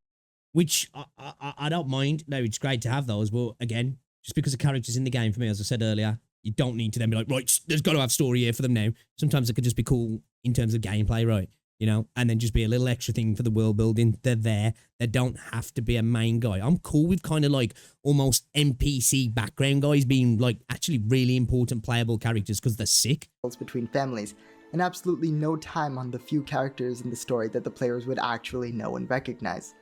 [SPEAKER 1] Which I don't mind. No, it's great to have those, but again, just because the character's in the game for me, as I said earlier, you don't need to then be like, right, there's got to have story here for them now. Sometimes it could just be cool in terms of gameplay, right? You know, and then just be a little extra thing for the world building. They're there. They don't have to be a main guy. I'm cool with kind of like almost NPC background guys being like actually really important playable characters because they're sick.
[SPEAKER 2] Between families, and absolutely no time on the few characters in the story that the players would actually know and recognize.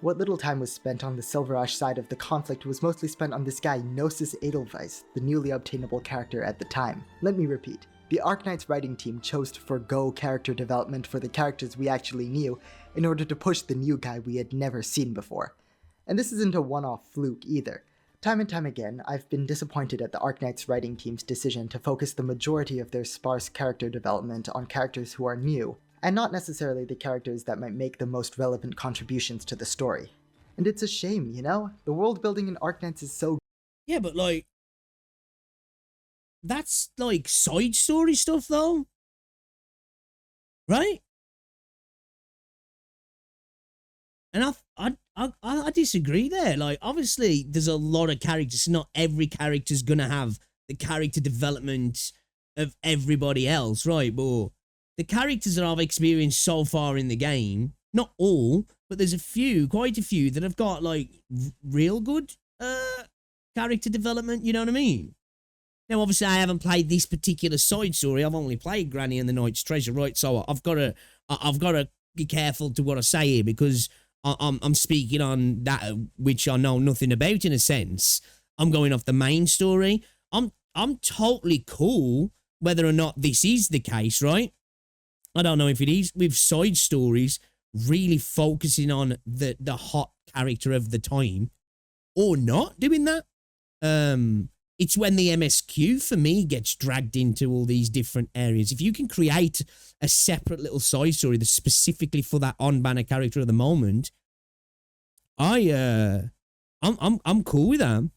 [SPEAKER 2] What little time was spent on the Silver Ash side of the conflict was mostly spent on this guy Gnosis Edelweiss, the newly obtainable character at the time. Let me repeat. The Arknights writing team chose to forgo character development for the characters we actually knew in order to push the new guy we had never seen before. And this isn't a one-off fluke either. Time and time again, I've been disappointed at the Arknights writing team's decision to focus the majority of their sparse character development on characters who are new, and not necessarily the characters that might make the most relevant contributions to the story. And it's a shame, you know? The world building in Arknights is so...
[SPEAKER 1] Yeah, but like... That's like side story stuff though. Right? And I disagree there. Like, obviously, there's a lot of characters. Not every character's gonna have the character development of everybody else, right? But the characters that I've experienced so far in the game, not all, but there's a few, quite a few, that have got like real good character development. You know what I mean? Now, obviously, I haven't played this particular side story. I've only played Granny and the Knight's Treasure, right? So I've got to be careful to what I say here because I'm speaking on that which I know nothing about in a sense. I'm going off the main story. I'm totally cool whether or not this is the case, right? I don't know if it is with side stories really focusing on the hot character of the time or not doing that. It's when the MSQ for me gets dragged into all these different areas. If you can create a separate little side story that's specifically for that on-banner character of the moment, I'm cool with that.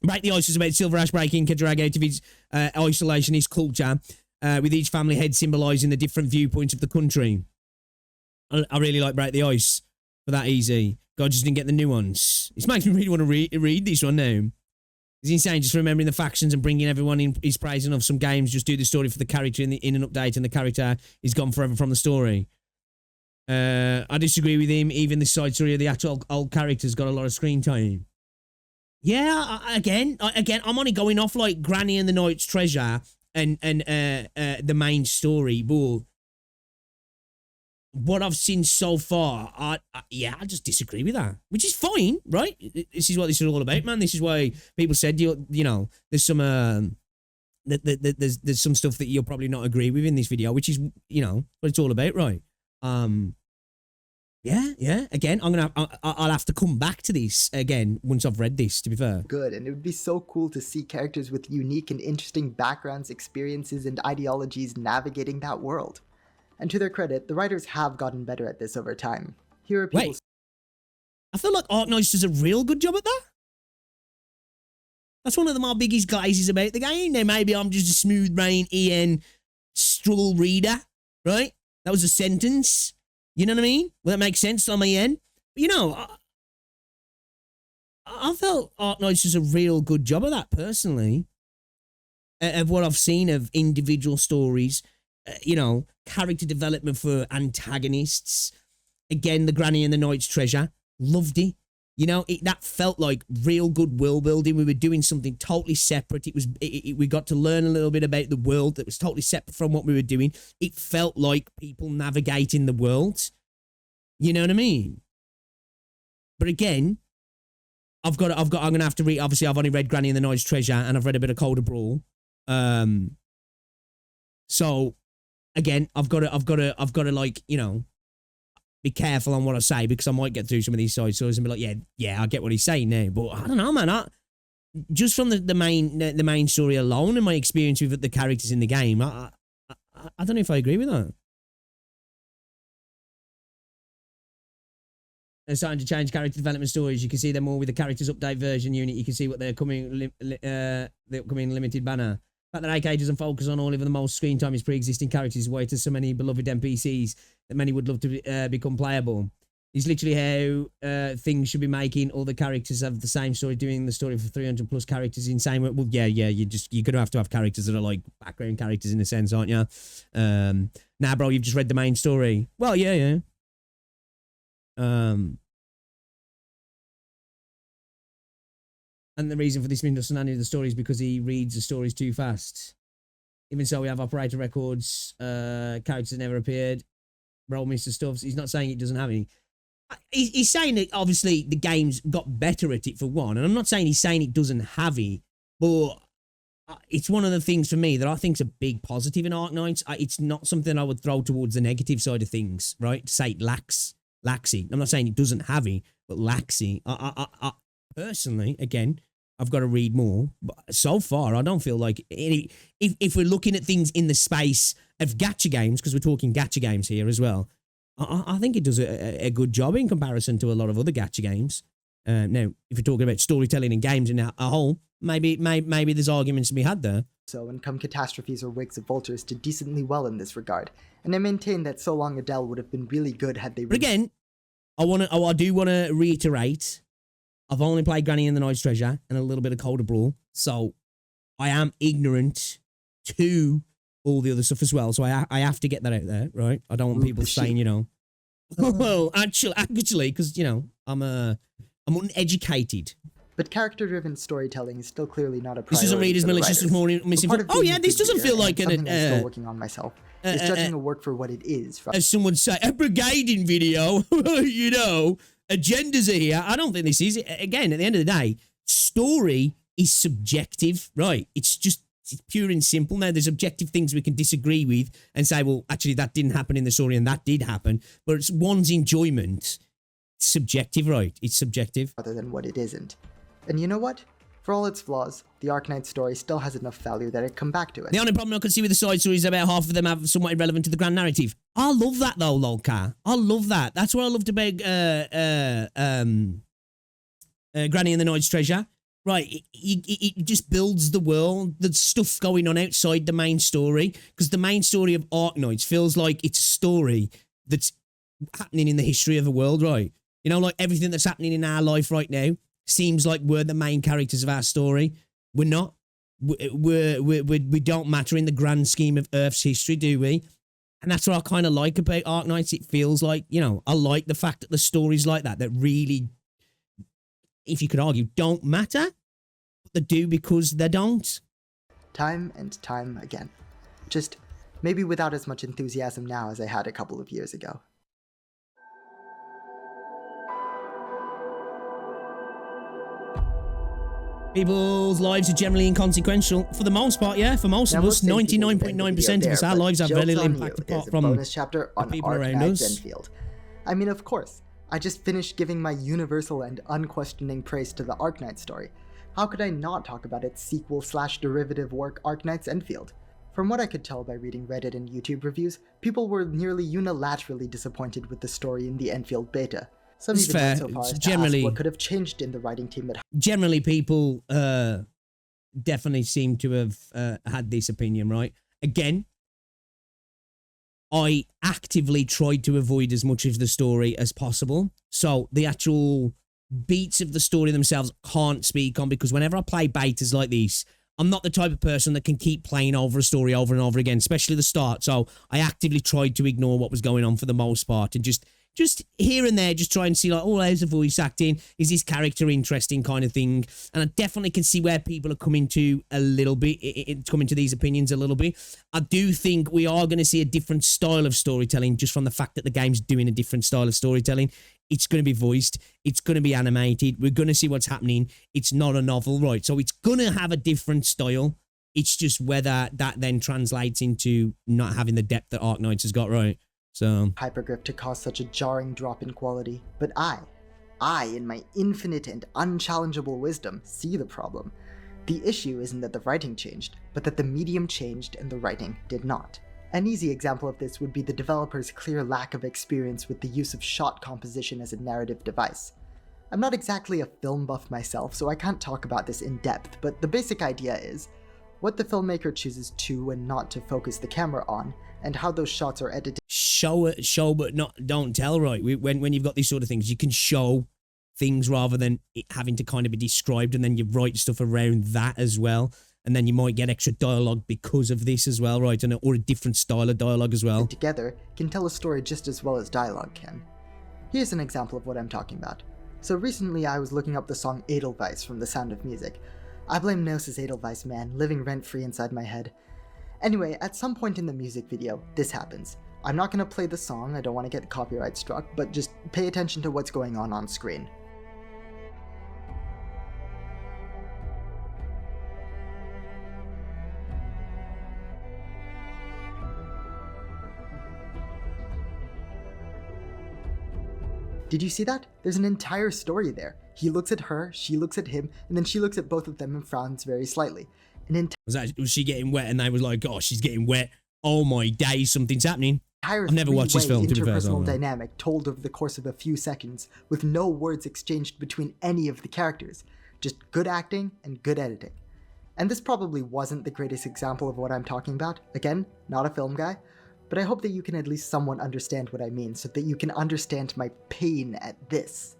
[SPEAKER 1] Break the Ice is about Silver Ash breaking Kadrag out of his isolationist culture, with each family head symbolising the different viewpoints of the country. I really like Break the Ice for that easy. God just didn't get the nuance. It makes me really want to read this one now. It's insane just remembering the factions and bringing everyone in is praising of some games. Just do the story for the character in an update and the character is gone forever from the story. I disagree with him. Even the side story of the actual old characters got a lot of screen time. Yeah, again, I'm only going off like Granny and the Knight's Treasure and the main story, but what I've seen so far, I just disagree with that, which is fine, right? This is what this is all about, man. This is why people said you know there's some there's some stuff that you'll probably not agree with in this video, which is what it's all about, right? Yeah. Again, I'll have to come back to this again once I've read this, to be fair.
[SPEAKER 2] Good, and it would be so cool to see characters with unique and interesting backgrounds, experiences, and ideologies navigating that world. And to their credit, the writers have gotten better at this over time. Here are people.
[SPEAKER 1] Wait, I feel like Arknights does a real good job at that. That's one of my biggest glazes about the game. Now, maybe I'm just a smooth brain EN struggle reader, right? That was a sentence. You know what I mean? Will that make sense on my end? But, I felt Arknights does a real good job of that, personally. Of what I've seen of individual stories, character development for antagonists. Again, the Granny and the Knight's Treasure. Loved it. That felt like real good world building. We were doing something totally separate. We got to learn a little bit about the world that was totally separate from what we were doing. It felt like people navigating the world. You know what I mean? But again, I'm gonna have to read. Obviously, I've only read Granny and the Knight's Treasure, and I've read a bit of Colder Brawl. So again, I've got to be careful on what I say, because I might get through some of these side stories and be like, yeah, I get what he's saying now. But I don't know, man. Just from the main story alone and my experience with the characters in the game, I don't know if I agree with that. They're starting to change character development stories. You can see them more with the characters update version unit. You can see what they're coming the upcoming limited banner. The fact that AK doesn't focus on all even the most screen time is pre-existing characters, way to so many beloved NPCs that many would love to become playable. It's literally how things should be making all the characters have the same story, doing the story for 300 plus characters in same way. Well, yeah, you're gonna have to have characters that are like background characters in a sense, aren't you? Nah, bro, you've just read the main story. Well, yeah. And the reason for this misunderstanding of the story is because he reads the stories too fast. Even so, we have operator records, characters that never appeared, Roll Mr. Stuffs. He's not saying it doesn't have any. He's saying that obviously the game's got better at it for one, and I'm not saying he's saying it doesn't have it, but it's one of the things for me that I think is a big positive in Arknights. It's not something I would throw towards the negative side of things, right? To say it lacks it. I'm not saying it doesn't have it, but lacks it. I personally, again, I've got to read more, but so far I don't feel like if we're looking at things in the space of gacha games, because we're talking gacha games here as well, I think it does a good job in comparison to a lot of other gacha games. Now, if you're talking about storytelling in games in a whole, maybe there's arguments to be had there.
[SPEAKER 2] So, and come catastrophes or wakes of vultures did decently well in this regard, and I maintain that So Long Adele would have been really good had they.
[SPEAKER 1] But again, I do want to reiterate, I've only played Granny and the Knight's Treasure and a little bit of Colder Brawl, so I am ignorant to all the other stuff as well. So I have to get that out there, right? I don't want people saying, well, actually, because I'm uneducated.
[SPEAKER 2] But character-driven storytelling is still clearly not a priority.
[SPEAKER 1] This doesn't read as malicious as more misinformation. Oh yeah, this doesn't feel like
[SPEAKER 2] something I'm still working on myself. Is judging a work for what it is.
[SPEAKER 1] As someone would say, a brigading video, agendas are here. I don't think this is. Again, at the end of the day, story is subjective, right? It's pure and simple. Now, there's objective things we can disagree with and say, well, actually, that didn't happen in the story and that did happen. But it's one's enjoyment. It's subjective, right? It's subjective.
[SPEAKER 2] Rather than what it isn't. And you know what? For all its flaws, the Arknights story still has enough value that I'd come back to it.
[SPEAKER 1] The only problem I can see with the side stories is about half of them have somewhat irrelevant to the grand narrative. I love that though, Lolcar. I love that. That's what I loved about Granny and the Knight's Treasure. Right, it just builds the world. There's stuff going on outside the main story, because the main story of Arknights feels like it's a story that's happening in the history of the world, right? You know, like everything that's happening in our life right now seems like we're the main characters of our story. We're not. We don't matter in the grand scheme of Earth's history, do we? And that's what I kind of like about Arknights. It feels like, you know, I like the fact that the stories like that really, if you could argue, don't matter, but they do because they don't.
[SPEAKER 2] Time and time again. Just maybe without as much enthusiasm now as I had a couple of years ago.
[SPEAKER 1] People's lives are generally inconsequential. For the most part, yeah. For most of us, 99.9% of us, our lives have very little impact apart from
[SPEAKER 2] bonus chapter on
[SPEAKER 1] the people around
[SPEAKER 2] Arknights
[SPEAKER 1] us.
[SPEAKER 2] Enfield. I mean, of course. I just finished giving my universal and unquestioning praise to the Arknights story. How could I not talk about its sequel/derivative work, Arknights Enfield? From what I could tell by reading Reddit and YouTube reviews, people were nearly unilaterally disappointed with the story in the Enfield beta. Some even went so far as to ask what could have changed in the writing team at
[SPEAKER 1] generally people definitely seem to have had this opinion, right? Again, I actively tried to avoid as much of the story as possible. So the actual beats of the story themselves can't speak on, because whenever I play betas like this, I'm not the type of person that can keep playing over a story over and over again, especially the start. So I actively tried to ignore what was going on for the most part and just here and there, just try and see like, oh, how's the voice acting? Is this character interesting kind of thing? And I definitely can see where people are coming to a little bit, coming to these opinions a little bit. I do think we are going to see a different style of storytelling just from the fact that the game's doing a different style of storytelling. It's going to be voiced. It's going to be animated. We're going to see what's happening. It's not a novel, right? So it's going to have a different style. It's just whether that then translates into not having the depth that Arknights has got, right? So
[SPEAKER 2] Hypergryph to cause such a jarring drop in quality, but I, in my infinite and unchallengeable wisdom, see the problem. The issue isn't that the writing changed, but that the medium changed and the writing did not. An easy example of this would be the developer's clear lack of experience with the use of shot composition as a narrative device. I'm not exactly a film buff myself, so I can't talk about this in depth, but the basic idea is what the filmmaker chooses to and not to focus the camera on, and how those shots are edited.
[SPEAKER 1] Show, but don't tell, right? When you've got these sort of things, you can show things rather than it having to kind of be described, and then you write stuff around that as well. And then you might get extra dialogue because of this as well, right? Or a different style of dialogue as well.
[SPEAKER 2] Together can tell a story just as well as dialogue can. Here's an example of what I'm talking about. So recently I was looking up the song Edelweiss from The Sound of Music. I blame Gnosis Edelweiss, man, living rent-free inside my head. Anyway, at some point in the music video, this happens. I'm not gonna play the song, I don't want to get copyright struck, but just pay attention to what's going on screen. Did you see that? There's an entire story there. He looks at her, she looks at him, and then she looks at both of them and frowns very slightly.
[SPEAKER 1] Was she getting wet and they was like, oh, she's getting wet. Oh my days, something's happening. I've never watched this film, to be fair.
[SPEAKER 2] Interpersonal dynamic told over the course of a few seconds with no words exchanged between any of the characters. Just good acting and good editing. And this probably wasn't the greatest example of what I'm talking about. Again, not a film guy. But I hope that you can at least somewhat understand what I mean so that you can understand my pain at this.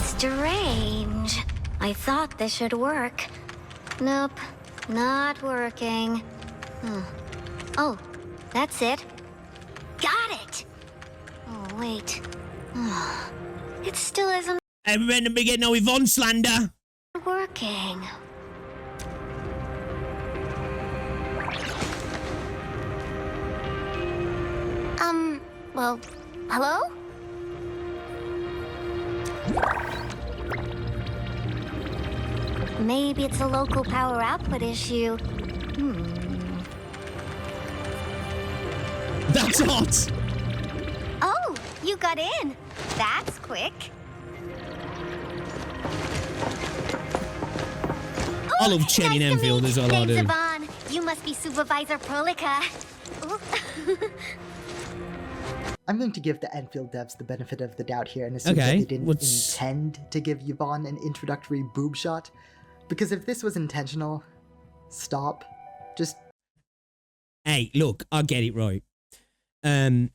[SPEAKER 3] Strange. I thought this should work. Nope, not working. Oh, that's it. Got it! Oh, wait. It still isn't
[SPEAKER 1] Everyone to be getting no Yvonne slander.
[SPEAKER 3] working. Well, hello? Maybe it's a local power output issue.
[SPEAKER 1] That's hot.
[SPEAKER 3] Oh, you got in. That's quick.
[SPEAKER 1] I love Chen in Enfield as well, I do.
[SPEAKER 3] Yvonne. You must be Supervisor Prolica.
[SPEAKER 2] I'm going to give the Enfield devs the benefit of the doubt here and assume that they didn't intend to give Yvonne an introductory boob shot. Because if this was intentional, stop. Just...
[SPEAKER 1] Hey, look, I get it right. As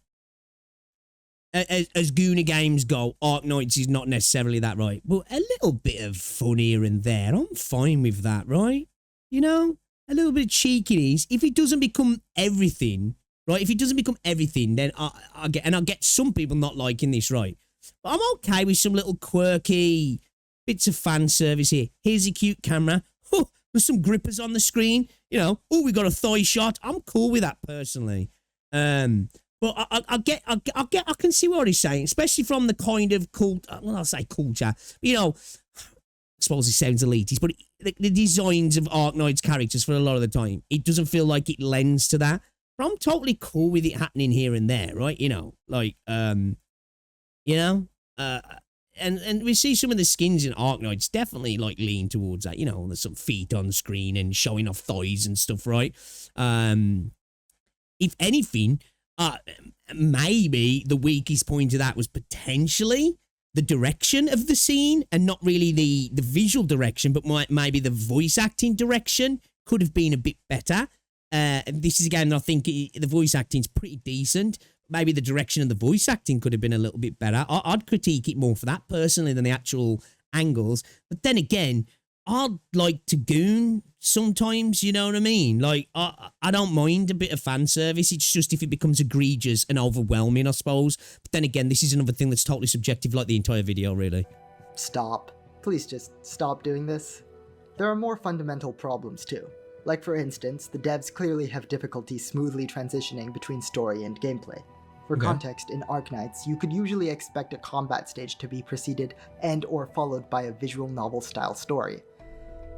[SPEAKER 1] Gooner games go, Arknights is not necessarily that right. But a little bit of fun here and there, I'm fine with that, right? You know? A little bit of cheekiness. If it doesn't become everything, right? If it doesn't become everything, then I get some people not liking this, right? But I'm okay with some little quirky bits of fan service here. Here's a cute camera. Oh, there's some grippers on the screen. You know, oh, we got a thigh shot. I'm cool with that personally. But I can see what he's saying, especially from the kind of I'll say culture. You know, I suppose it sounds elitist, but the designs of Arknights characters for a lot of the time, it doesn't feel like it lends to that. But I'm totally cool with it happening here and there, right? You know, like, you know, and we see some of the skins in Arknights definitely like lean towards that. You know, there's some feet on screen and showing off thighs and stuff, right? If anything, maybe the weakest point of that was potentially the direction of the scene and not really the visual direction, but maybe the voice acting direction could have been a bit better. This is a game that I think the voice acting's pretty decent. Maybe the direction of the voice acting could have been a little bit better. I'd critique it more for that personally than the actual angles. But then again, I'd like to goon sometimes, you know what I mean? Like, I don't mind a bit of fan service. It's just if it becomes egregious and overwhelming, I suppose. But then again, this is another thing that's totally subjective, like the entire video, really.
[SPEAKER 2] Stop. Please just stop doing this. There are more fundamental problems too. Like for instance, the devs clearly have difficulty smoothly transitioning between story and gameplay. For context, in Arknights, you could usually expect a combat stage to be preceded and or followed by a visual novel-style story.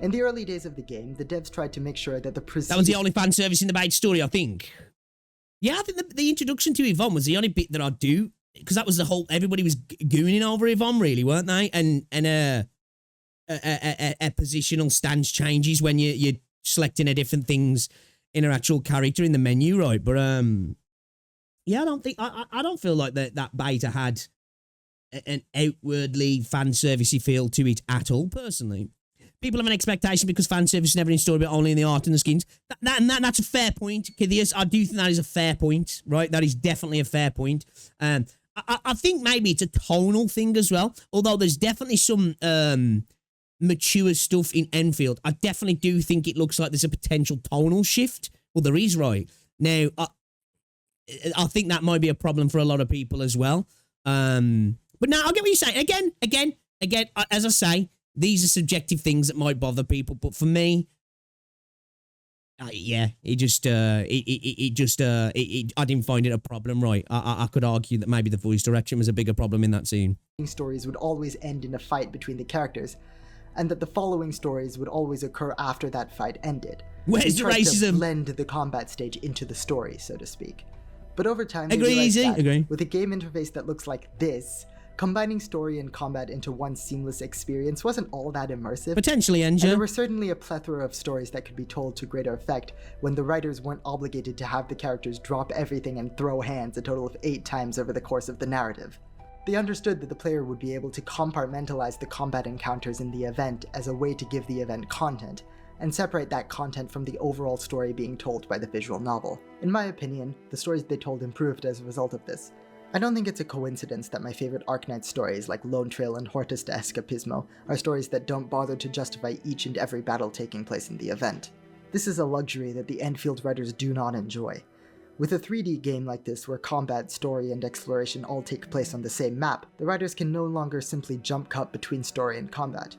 [SPEAKER 2] In the early days of the game, the devs tried to make sure that the
[SPEAKER 1] That was the only fan service in the main story, I think. Yeah, I think the introduction to Yvonne was the only bit that I do, because that was the whole, everybody was gooning over Yvonne, really, weren't they? And a positional stance changes when you're selecting a different things in her actual character in the menu, right? But, yeah, I don't feel like that beta had an outwardly fan servicey feel to it at all, personally. People have an expectation because fan service is never in story, but only in the art and the skins. That's a fair point, Kithias. I do think that is a fair point, right? That is definitely a fair point. I think maybe it's a tonal thing as well, although there's definitely some mature stuff in Enfield. I definitely do think it looks like there's a potential tonal shift. Well, there is, right? Now, I think that might be a problem for a lot of people as well. But now, I'll get what you're saying. Again, as I say, these are subjective things that might bother people, but for me, yeah, I didn't find it a problem, right? I could argue that maybe the voice direction was a bigger problem in that scene.
[SPEAKER 2] Stories would always end in a fight between the characters, and that the following stories would always occur after that fight ended.
[SPEAKER 1] Where's the racism?
[SPEAKER 2] To blend the combat stage into the story, so to speak. But over time,
[SPEAKER 1] Agree.
[SPEAKER 2] With a game interface that looks like this, combining story and combat into one seamless experience wasn't all that immersive.
[SPEAKER 1] Potentially,
[SPEAKER 2] and there were certainly a plethora of stories that could be told to greater effect when the writers weren't obligated to have the characters drop everything and throw hands a total of 8 times over the course of the narrative. They understood that the player would be able to compartmentalize the combat encounters in the event as a way to give the event content, and separate that content from the overall story being told by the visual novel. In my opinion, the stories they told improved as a result of this. I don't think it's a coincidence that my favorite Arknights stories like Lone Trail and Hortus de Escapismo are stories that don't bother to justify each and every battle taking place in the event. This is a luxury that the Enfield writers do not enjoy. With a 3D game like this where combat, story, and exploration all take place on the same map, the writers can no longer simply jump cut between story and combat.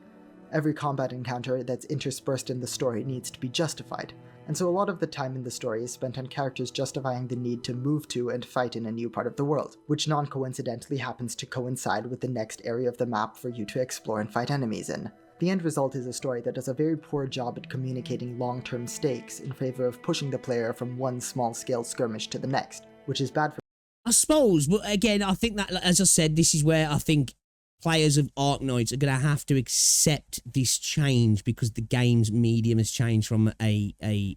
[SPEAKER 2] Every combat encounter that's interspersed in the story needs to be justified, and so a lot of the time in the story is spent on characters justifying the need to move to and fight in a new part of the world, which non-coincidentally happens to coincide with the next area of the map for you to explore and fight enemies in. The end result is a story that does a very poor job at communicating long-term stakes in favor of pushing the player from one small-scale skirmish to the next, which is bad for...
[SPEAKER 1] I suppose, but again, I think that, as I said, this is where I think players of Arknights are going to have to accept this change because the game's medium has changed from the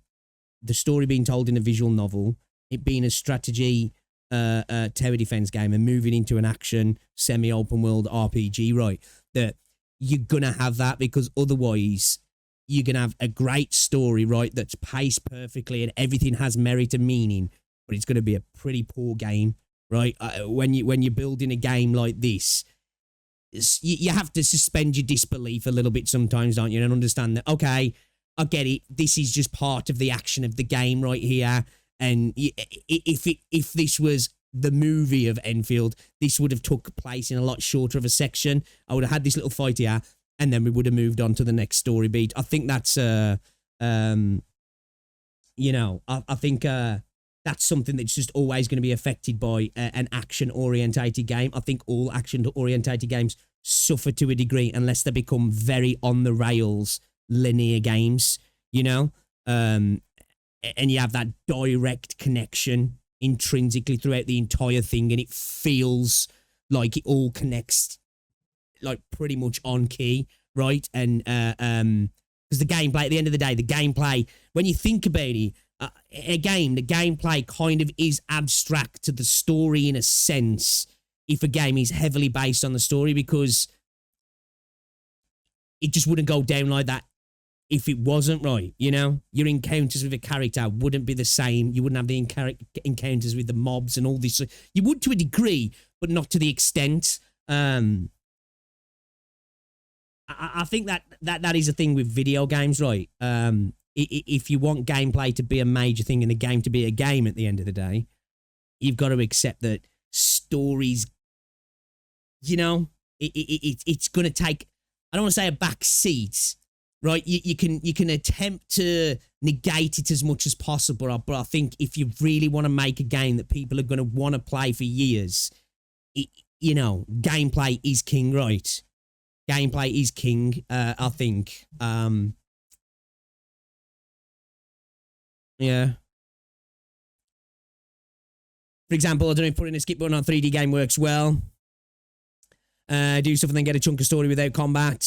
[SPEAKER 1] story being told in a visual novel, it being a strategy tower defense game, and moving into an action semi-open world RPG, right? That you're going to have that because otherwise you're going to have a great story, right, that's paced perfectly and everything has merit and meaning, but it's going to be a pretty poor game, right? When you're building a game like this, you have to suspend your disbelief a little bit sometimes, don't you? And understand that, okay, I get it. This is just part of the action of the game right here. And if this was the movie of Enfield, this would have took place in a lot shorter of a section. I would have had this little fight here, and then we would have moved on to the next story beat. I think that's, I think that's something that's just always going to be affected by an action-orientated game. I think all action-orientated games suffer to a degree unless they become very on-the-rails linear games, and you have that direct connection intrinsically throughout the entire thing, and it feels like it all connects like pretty much on key, right? And because the gameplay, at the end of the day, the gameplay, when you think about it, again, the gameplay kind of is abstract to the story in a sense if a game is heavily based on the story, because it just wouldn't go down like that if it wasn't, right? Your encounters with a character wouldn't be the same. You wouldn't have the encounters with the mobs and all this. You would to a degree, but not to the extent. I think that is a thing with video games, right? If you want gameplay to be a major thing and a game to be a game at the end of the day, you've got to accept that stories, it's going to take, I don't want to say a back seat, right? You can attempt to negate it as much as possible, but I think if you really want to make a game that people are going to want to play for years, gameplay is king, right? Gameplay is king, I think. Yeah. For example, I don't know if putting a skip button on a 3D game works well. Do stuff and then get a chunk of story without combat.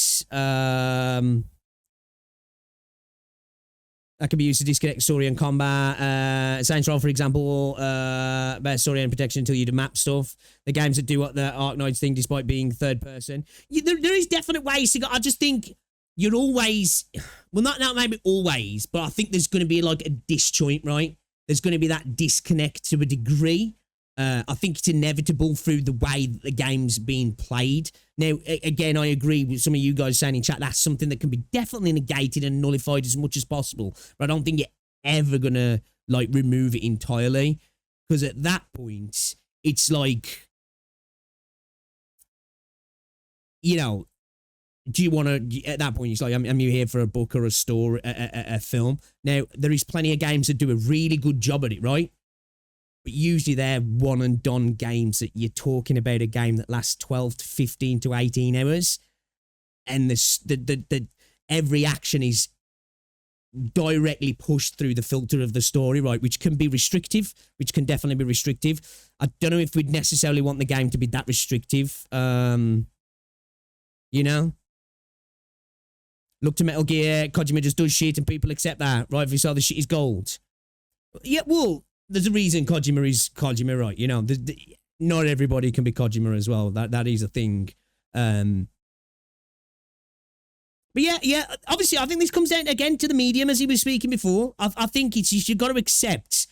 [SPEAKER 1] That can be used to disconnect story and combat. Saints Row, for example, better story and protection until you do map stuff. The games that do what the Arknights thing, despite being third person. There is definite ways to go. I just think you're always, well, not maybe always, but I think there's going to be like a disjoint, right? There's going to be that disconnect to a degree. I think it's inevitable through the way that the game's being played. Now, again, I agree with some of you guys saying in chat, that's something that can be definitely negated and nullified as much as possible. But I don't think you're ever going to, like, remove it entirely. Because at that point, it's like, do you want to, at that point, it's like, am you here for a book or a story, a film? Now, there is plenty of games that do a really good job at it, right? But usually they're one and done games that you're talking about a game that lasts 12 to 15 to 18 hours. And the every action is directly pushed through the filter of the story, right? Which can be restrictive, which can definitely be restrictive. I don't know if we'd necessarily want the game to be that restrictive. Look to Metal Gear, Kojima just does shit and people accept that, right? If you saw the shit is gold. Yeah, well, there's a reason Kojima is Kojima, right? Not everybody can be Kojima as well. That is a thing. But yeah. Obviously, I think this comes down again to the medium, as he was speaking before. I think you've got to accept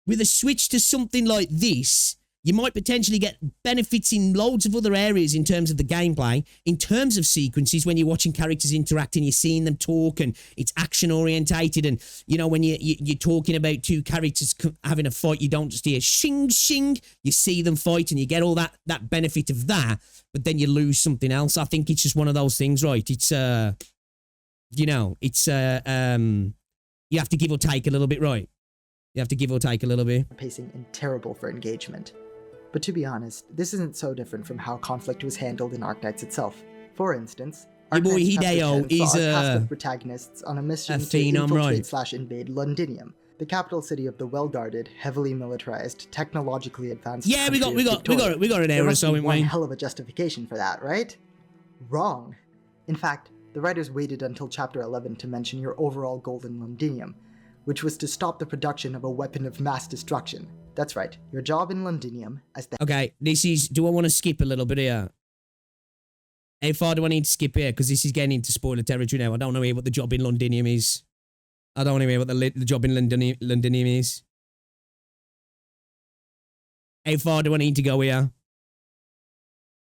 [SPEAKER 1] with a switch to something like this, you might potentially get benefits in loads of other areas in terms of the gameplay, in terms of sequences when you're watching characters interact and you're seeing them talk and it's action orientated. And, when you're talking about two characters having a fight, you don't just hear shing, shing. You see them fight and you get all that benefit of that, but then you lose something else. I think it's just one of those things, right? It's, You have to give or take a little bit, right? You have to give or take a little bit.
[SPEAKER 2] pacing and terrible for engagement. But to be honest, this isn't so different from how conflict was handled in Arknights itself. For instance,
[SPEAKER 1] Your boy
[SPEAKER 2] Arknights Chapter
[SPEAKER 1] Hideo
[SPEAKER 2] 10 saw
[SPEAKER 1] is
[SPEAKER 2] a cast of protagonists on a mission to
[SPEAKER 1] phenom, right?
[SPEAKER 2] infiltrate/invade Londinium, the capital city of the well-guarded, heavily militarized, technologically advanced.
[SPEAKER 1] Yeah, we got an
[SPEAKER 2] There
[SPEAKER 1] error or
[SPEAKER 2] must
[SPEAKER 1] so
[SPEAKER 2] be
[SPEAKER 1] in
[SPEAKER 2] one
[SPEAKER 1] Wayne.
[SPEAKER 2] hell of a justification for that, right? Wrong. In fact, the writers waited until Chapter 11 to mention your overall goal in Londinium, which was to stop the production of a weapon of mass destruction. That's right, your job in Londinium as the...
[SPEAKER 1] Okay, this is... Do I want to skip a little bit here? How far do I need to skip here? Because this is getting into spoiler territory now. I don't know what the job in Londinium is. I don't want to hear what the job in Londinium is. How far do I need to go here?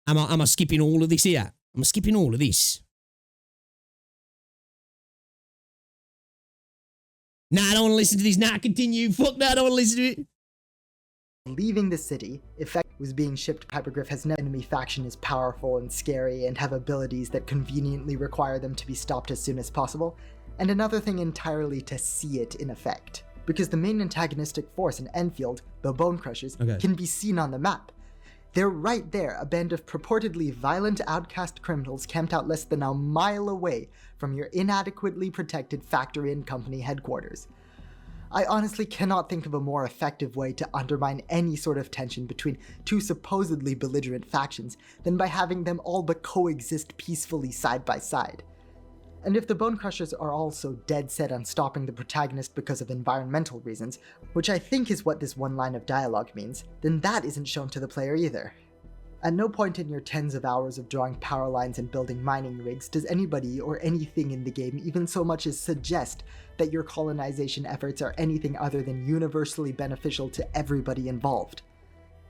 [SPEAKER 1] Am I skipping all of this here? Am I skipping all of this? Nah, I don't want to listen to this. Nah, continue. Fuck that, I don't want to listen to it.
[SPEAKER 2] Leaving the city, effect was being shipped. Hypergryph has no enemy faction is powerful and scary and have abilities that conveniently require them to be stopped as soon as possible, and another thing entirely to see it in effect. Because the main antagonistic force in Enfield, the Bone Crushers, can be seen on the map. They're right there, a band of purportedly violent outcast criminals camped out less than a mile away from your inadequately protected factory and company headquarters. I honestly cannot think of a more effective way to undermine any sort of tension between two supposedly belligerent factions than by having them all but coexist peacefully side by side. And if the Bone Crushers are also dead set on stopping the protagonist because of environmental reasons, which I think is what this one line of dialogue means, then that isn't shown to the player either. At no point in your tens of hours of drawing power lines and building mining rigs does anybody or anything in the game even so much as suggest that your colonization efforts are anything other than universally beneficial to everybody involved.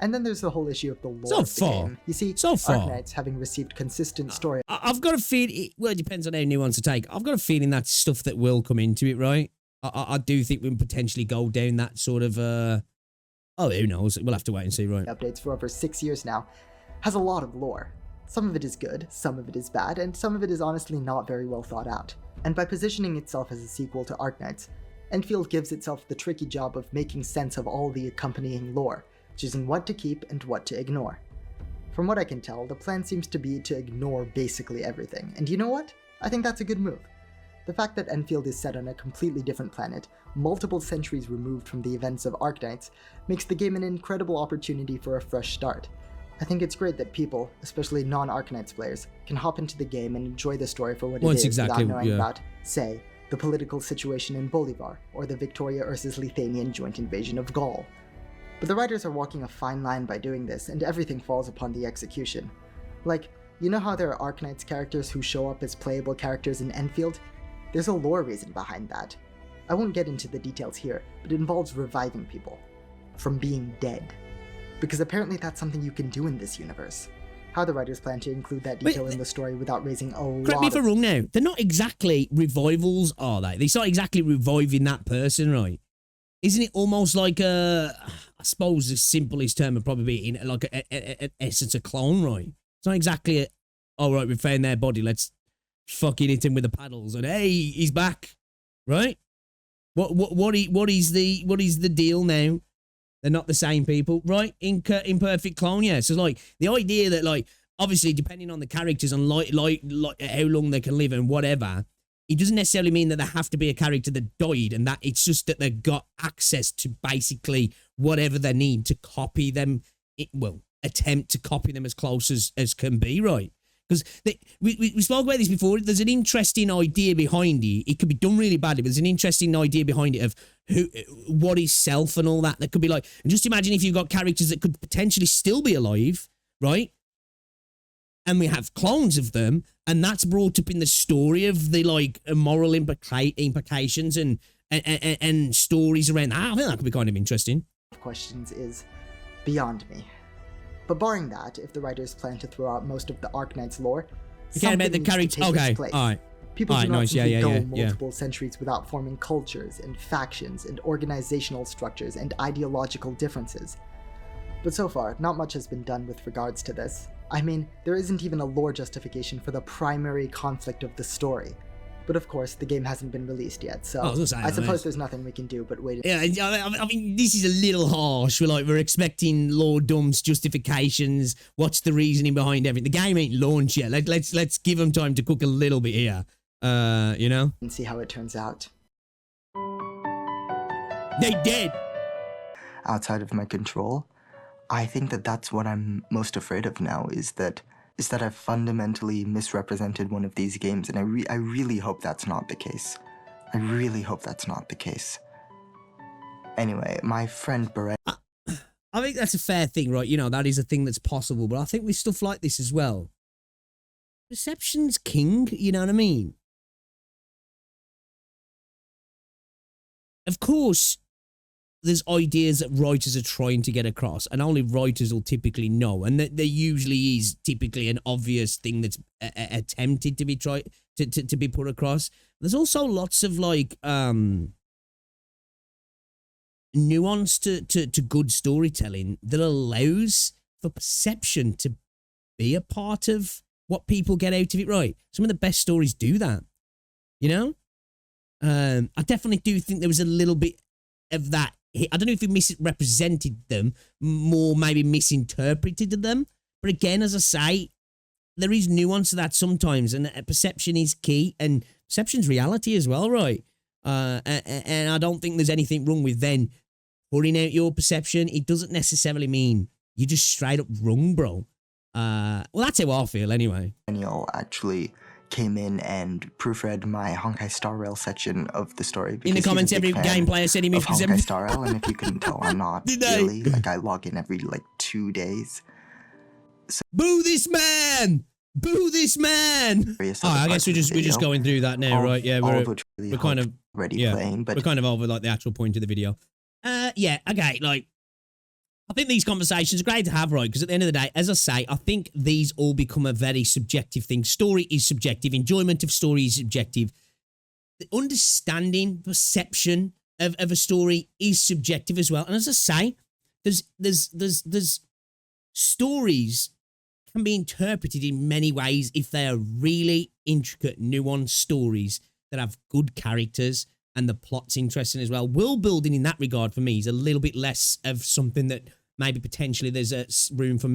[SPEAKER 2] And then there's the whole issue of the lore of the game. You see, Arknights, having received consistent story...
[SPEAKER 1] I've got a feeling... Well, it depends on how nuanced to take. I've got a feeling that's stuff that will come into it, right? I do think we'll potentially go down that sort of... Oh, who knows? We'll have to wait and see, right?
[SPEAKER 2] Updates for over 6 years now. Has a lot of lore. Some of it is good, some of it is bad, and some of it is honestly not very well thought out. And by positioning itself as a sequel to Arknights, Enfield gives itself the tricky job of making sense of all the accompanying lore, choosing what to keep and what to ignore. From what I can tell, the plan seems to be to ignore basically everything, and you know what? I think that's a good move. The fact that Enfield is set on a completely different planet, multiple centuries removed from the events of Arknights, makes the game an incredible opportunity for a fresh start. I think it's great that people, especially non-Arknights players, can hop into the game and enjoy the story for what it is without knowing about, say, the political situation in Bolivar, or the Victoria Ursus Lithanian joint invasion of Gaul. But the writers are walking a fine line by doing this, and everything falls upon the execution. Like, you know how there are Arknights characters who show up as playable characters in Enfield? There's a lore reason behind that. I won't get into the details here, but it involves reviving people from being dead. Because apparently that's something you can do in this universe. How the writers plan to include that detail in the story without raising a lot
[SPEAKER 1] Correct me if I'm wrong now. They're not exactly revivals, are they? They're not exactly reviving that person, right? Isn't it almost like a... I suppose the simplest term would probably be in like an essence of clone, right? It's not exactly a... Oh, right, we found their body. Let's fucking hit him with the paddles. And hey, he's back. Right? What is the deal now? They're not the same people, right? Imperfect clone, yeah. So, like, the idea that, like, obviously, depending on the characters and, like how long they can live and whatever, it doesn't necessarily mean that they have to be a character that died and that it's just that they've got access to basically whatever they need to copy them, attempt to copy them as close as can be, right? Because we spoke about this before. There's an interesting idea behind it. It could be done really badly, but there's an interesting idea behind it of what is self and all that. That could be like, and just imagine if you've got characters that could potentially still be alive, right? And we have clones of them, and that's brought up in the story of the like moral implications and stories around that. I think that could be kind of interesting.
[SPEAKER 2] Questions is beyond me. But barring that, if the writers plan to throw out most of the Arknights lore,
[SPEAKER 1] something about the character. Okay, all right.
[SPEAKER 2] People do not simply go multiple centuries without forming cultures and factions and organizational structures and ideological differences. But so far, not much has been done with regards to this. I mean, there isn't even a lore justification for the primary conflict of the story. But of course, the game hasn't been released yet, so
[SPEAKER 1] I
[SPEAKER 2] suppose there's nothing we can do but wait.
[SPEAKER 1] Yeah, I mean, this is a little harsh. We're expecting Lord Dump's justifications. What's the reasoning behind everything? The game ain't launched yet. Let's give them time to cook a little bit here. You know?
[SPEAKER 2] And see how it turns out.
[SPEAKER 1] They did.
[SPEAKER 2] Outside of my control, I think that's what I'm most afraid of now, is that I've fundamentally misrepresented one of these games, and I really hope that's not the case. I really hope that's not the case. Anyway, my friend Beret...
[SPEAKER 1] I think that's a fair thing, right? You know, that is a thing that's possible, but I think with stuff like this as well, perception's king, you know what I mean? Of course, there's ideas that writers are trying to get across, and only writers will typically know. And there usually is typically an obvious thing that's attempted to be to be put across. There's also lots of like nuance to good storytelling that allows for perception to be a part of what people get out of it. Right, some of the best stories do that. You know, I definitely do think there was a little bit of that. I don't know if he misrepresented them, more maybe misinterpreted them. But again, as I say, there is nuance to that sometimes, and perception is key, and perception's reality as well, right? And I don't think there's anything wrong with then putting out your perception. It doesn't necessarily mean you're just straight up wrong, bro. Well, that's how I feel anyway.
[SPEAKER 2] Daniel actually came in and proofread my Honkai Star Rail section of the story.
[SPEAKER 1] In the comments, every game player said he moved from
[SPEAKER 2] Honkai Star Rail, and if you couldn't tell, I'm not really. Like, I log in every, 2 days.
[SPEAKER 1] So, boo this man! Boo this man! I guess we're just going through that now, right? Yeah, we're kind of
[SPEAKER 2] playing, but
[SPEAKER 1] we're kind of over, like, the actual point of the video. Yeah, okay, like, I think these conversations are great to have, right? Because at the end of the day, as I say, I think these all become a very subjective thing. Story is subjective. Enjoyment of story is subjective. The understanding, perception of a story is subjective as well. And as I say, there's stories can be interpreted in many ways if they are really intricate, nuanced stories that have good characters and the plot's interesting as well. World building in that regard for me is a little bit less of something that maybe potentially there's a room for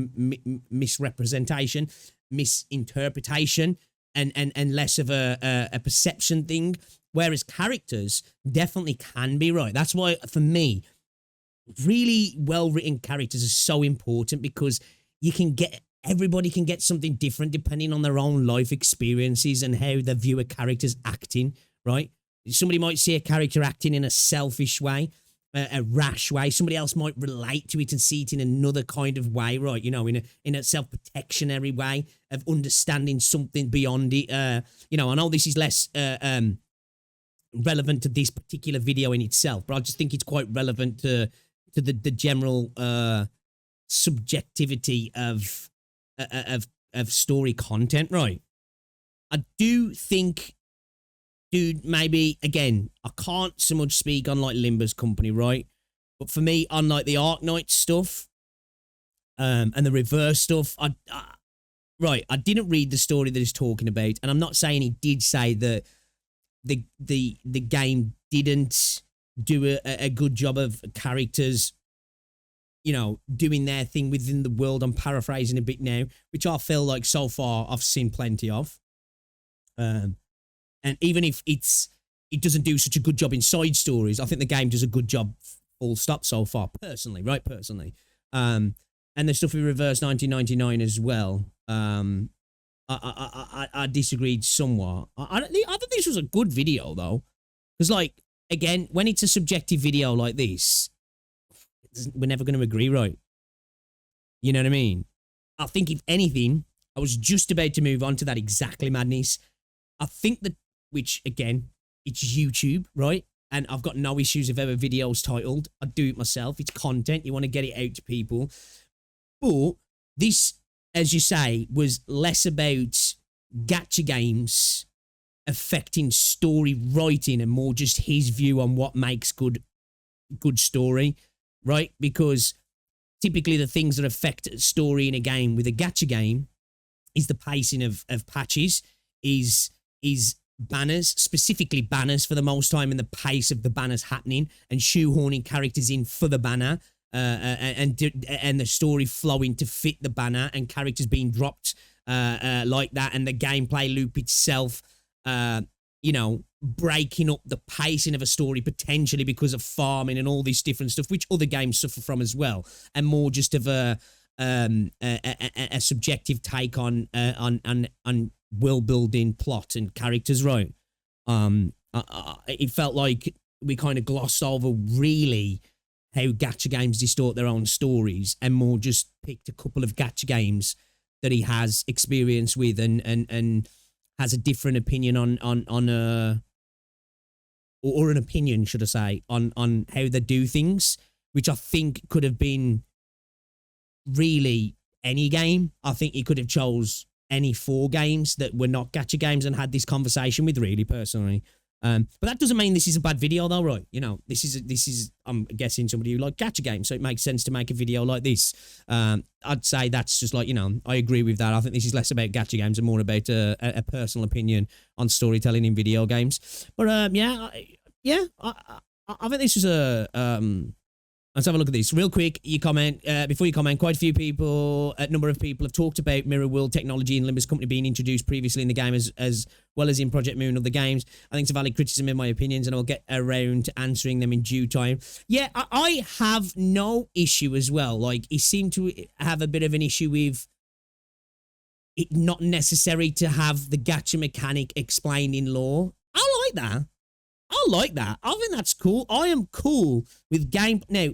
[SPEAKER 1] misrepresentation, misinterpretation, and less of a perception thing. Whereas characters definitely can be right. That's why, for me, really well-written characters are so important, because everybody can get something different depending on their own life experiences and how they view a character's acting, right? Somebody might see a character acting in a selfish way, a rash way. Somebody else might relate to it and see it in another kind of way, right? You know, in a self-protectionary way of understanding something beyond it. You know, I know this is less relevant to this particular video in itself, but I just think it's quite relevant to the general subjectivity of story content, right? I do think, dude, maybe, again, I can't so much speak on, like, Limba's company, right? But for me, on, like, the Arknights stuff and the reverse stuff, I didn't read the story that he's talking about, and I'm not saying he did say that the game didn't do a good job of characters, you know, doing their thing within the world. I'm paraphrasing a bit now, which I feel like so far I've seen plenty of. And even if it doesn't do such a good job in side stories, I think the game does a good job full stop so far, personally, right? Personally. And the stuff with Reverse 1999 as well, I disagreed somewhat. I think this was a good video, though. Because, like, again, when it's a subjective video like this, we're never going to agree, right? You know what I mean? I think, if anything, I was just about to move on to that exactly madness. I think that, which, again, it's YouTube, right? And I've got no issues if ever video's titled. I do it myself. It's content. You want to get it out to people. But this, as you say, was less about gacha games affecting story writing and more just his view on what makes good story, right? Because typically the things that affect story in a game with a gacha game is the pacing of patches, is banners, specifically banners for the most time, and the pace of the banners happening, and shoehorning characters in for the banner, and the story flowing to fit the banner, and characters being dropped like that, and the gameplay loop itself, you know, breaking up the pacing of a story potentially because of farming and all this different stuff, which other games suffer from as well, and more just of a subjective take on world building, plot, and characters. Right? It felt like we kind of glossed over really how gacha games distort their own stories, and more just picked a couple of gacha games that he has experience with, and has a different opinion on or an opinion, should I say, on how they do things, which I think could have been really any game. I think he could have chose any 4 games that were not gacha games and had this conversation with, really, personally. But that doesn't mean this is a bad video, though, right? You know, this is I'm guessing somebody who like gacha games, so it makes sense to make a video like this. I'd say that's just like, you know, I agree with that. I think this is less about gacha games and more about a personal opinion on storytelling in video games. But I think this was let's have a look at this real quick. You comment before you comment. Quite a few people, a number of people have talked about Mirror World technology and Limbus Company being introduced previously in the game as well as in Project Moon and other games. I think it's a valid criticism in my opinions, and I'll get around to answering them in due time. Yeah, I have no issue as well. Like, he seemed to have a bit of an issue with it not necessary to have the gacha mechanic explained in lore. I like that. I think that's cool. I am cool with game. Now,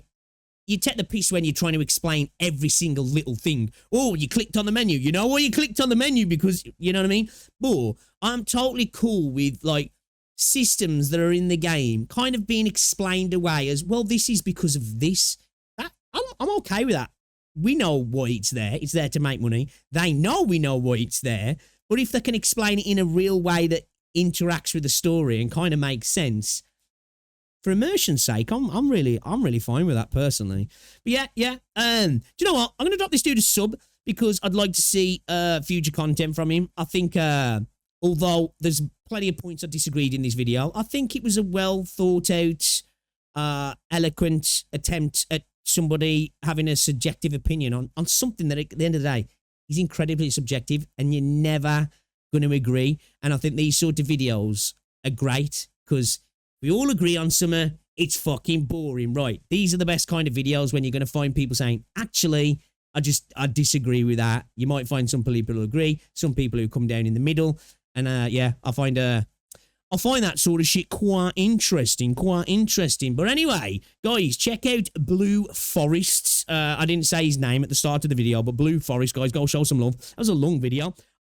[SPEAKER 1] you take the piece when you're trying to explain every single little thing. Oh, you clicked on the menu. You know why you clicked on the menu? Because, you know what I mean? But I'm totally cool with, like, systems that are in the game kind of being explained away as, well, this is because of this. I'm okay with that. We know why it's there. It's there to make money. They know we know why it's there. But if they can explain it in a real way that interacts with the story and kind of makes sense, for immersion's sake, I'm really fine with that personally. But yeah. Do you know what? I'm gonna drop this dude a sub because I'd like to see future content from him. I think although there's plenty of points I disagreed in this video, I think it was a well thought out, eloquent attempt at somebody having a subjective opinion on something that at the end of the day is incredibly subjective, and you're never going to agree. And I think these sort of videos are great because we all agree on something. It's fucking boring, right? These are the best kind of videos when you're going to find people saying, actually, I disagree with that. You might find some people who agree, some people who come down in the middle. And yeah, I find that sort of shit quite interesting. But anyway, guys, check out Blue Forest. I didn't say his name at the start of the video, but Blue Forest, guys, go show some love. That was a long video.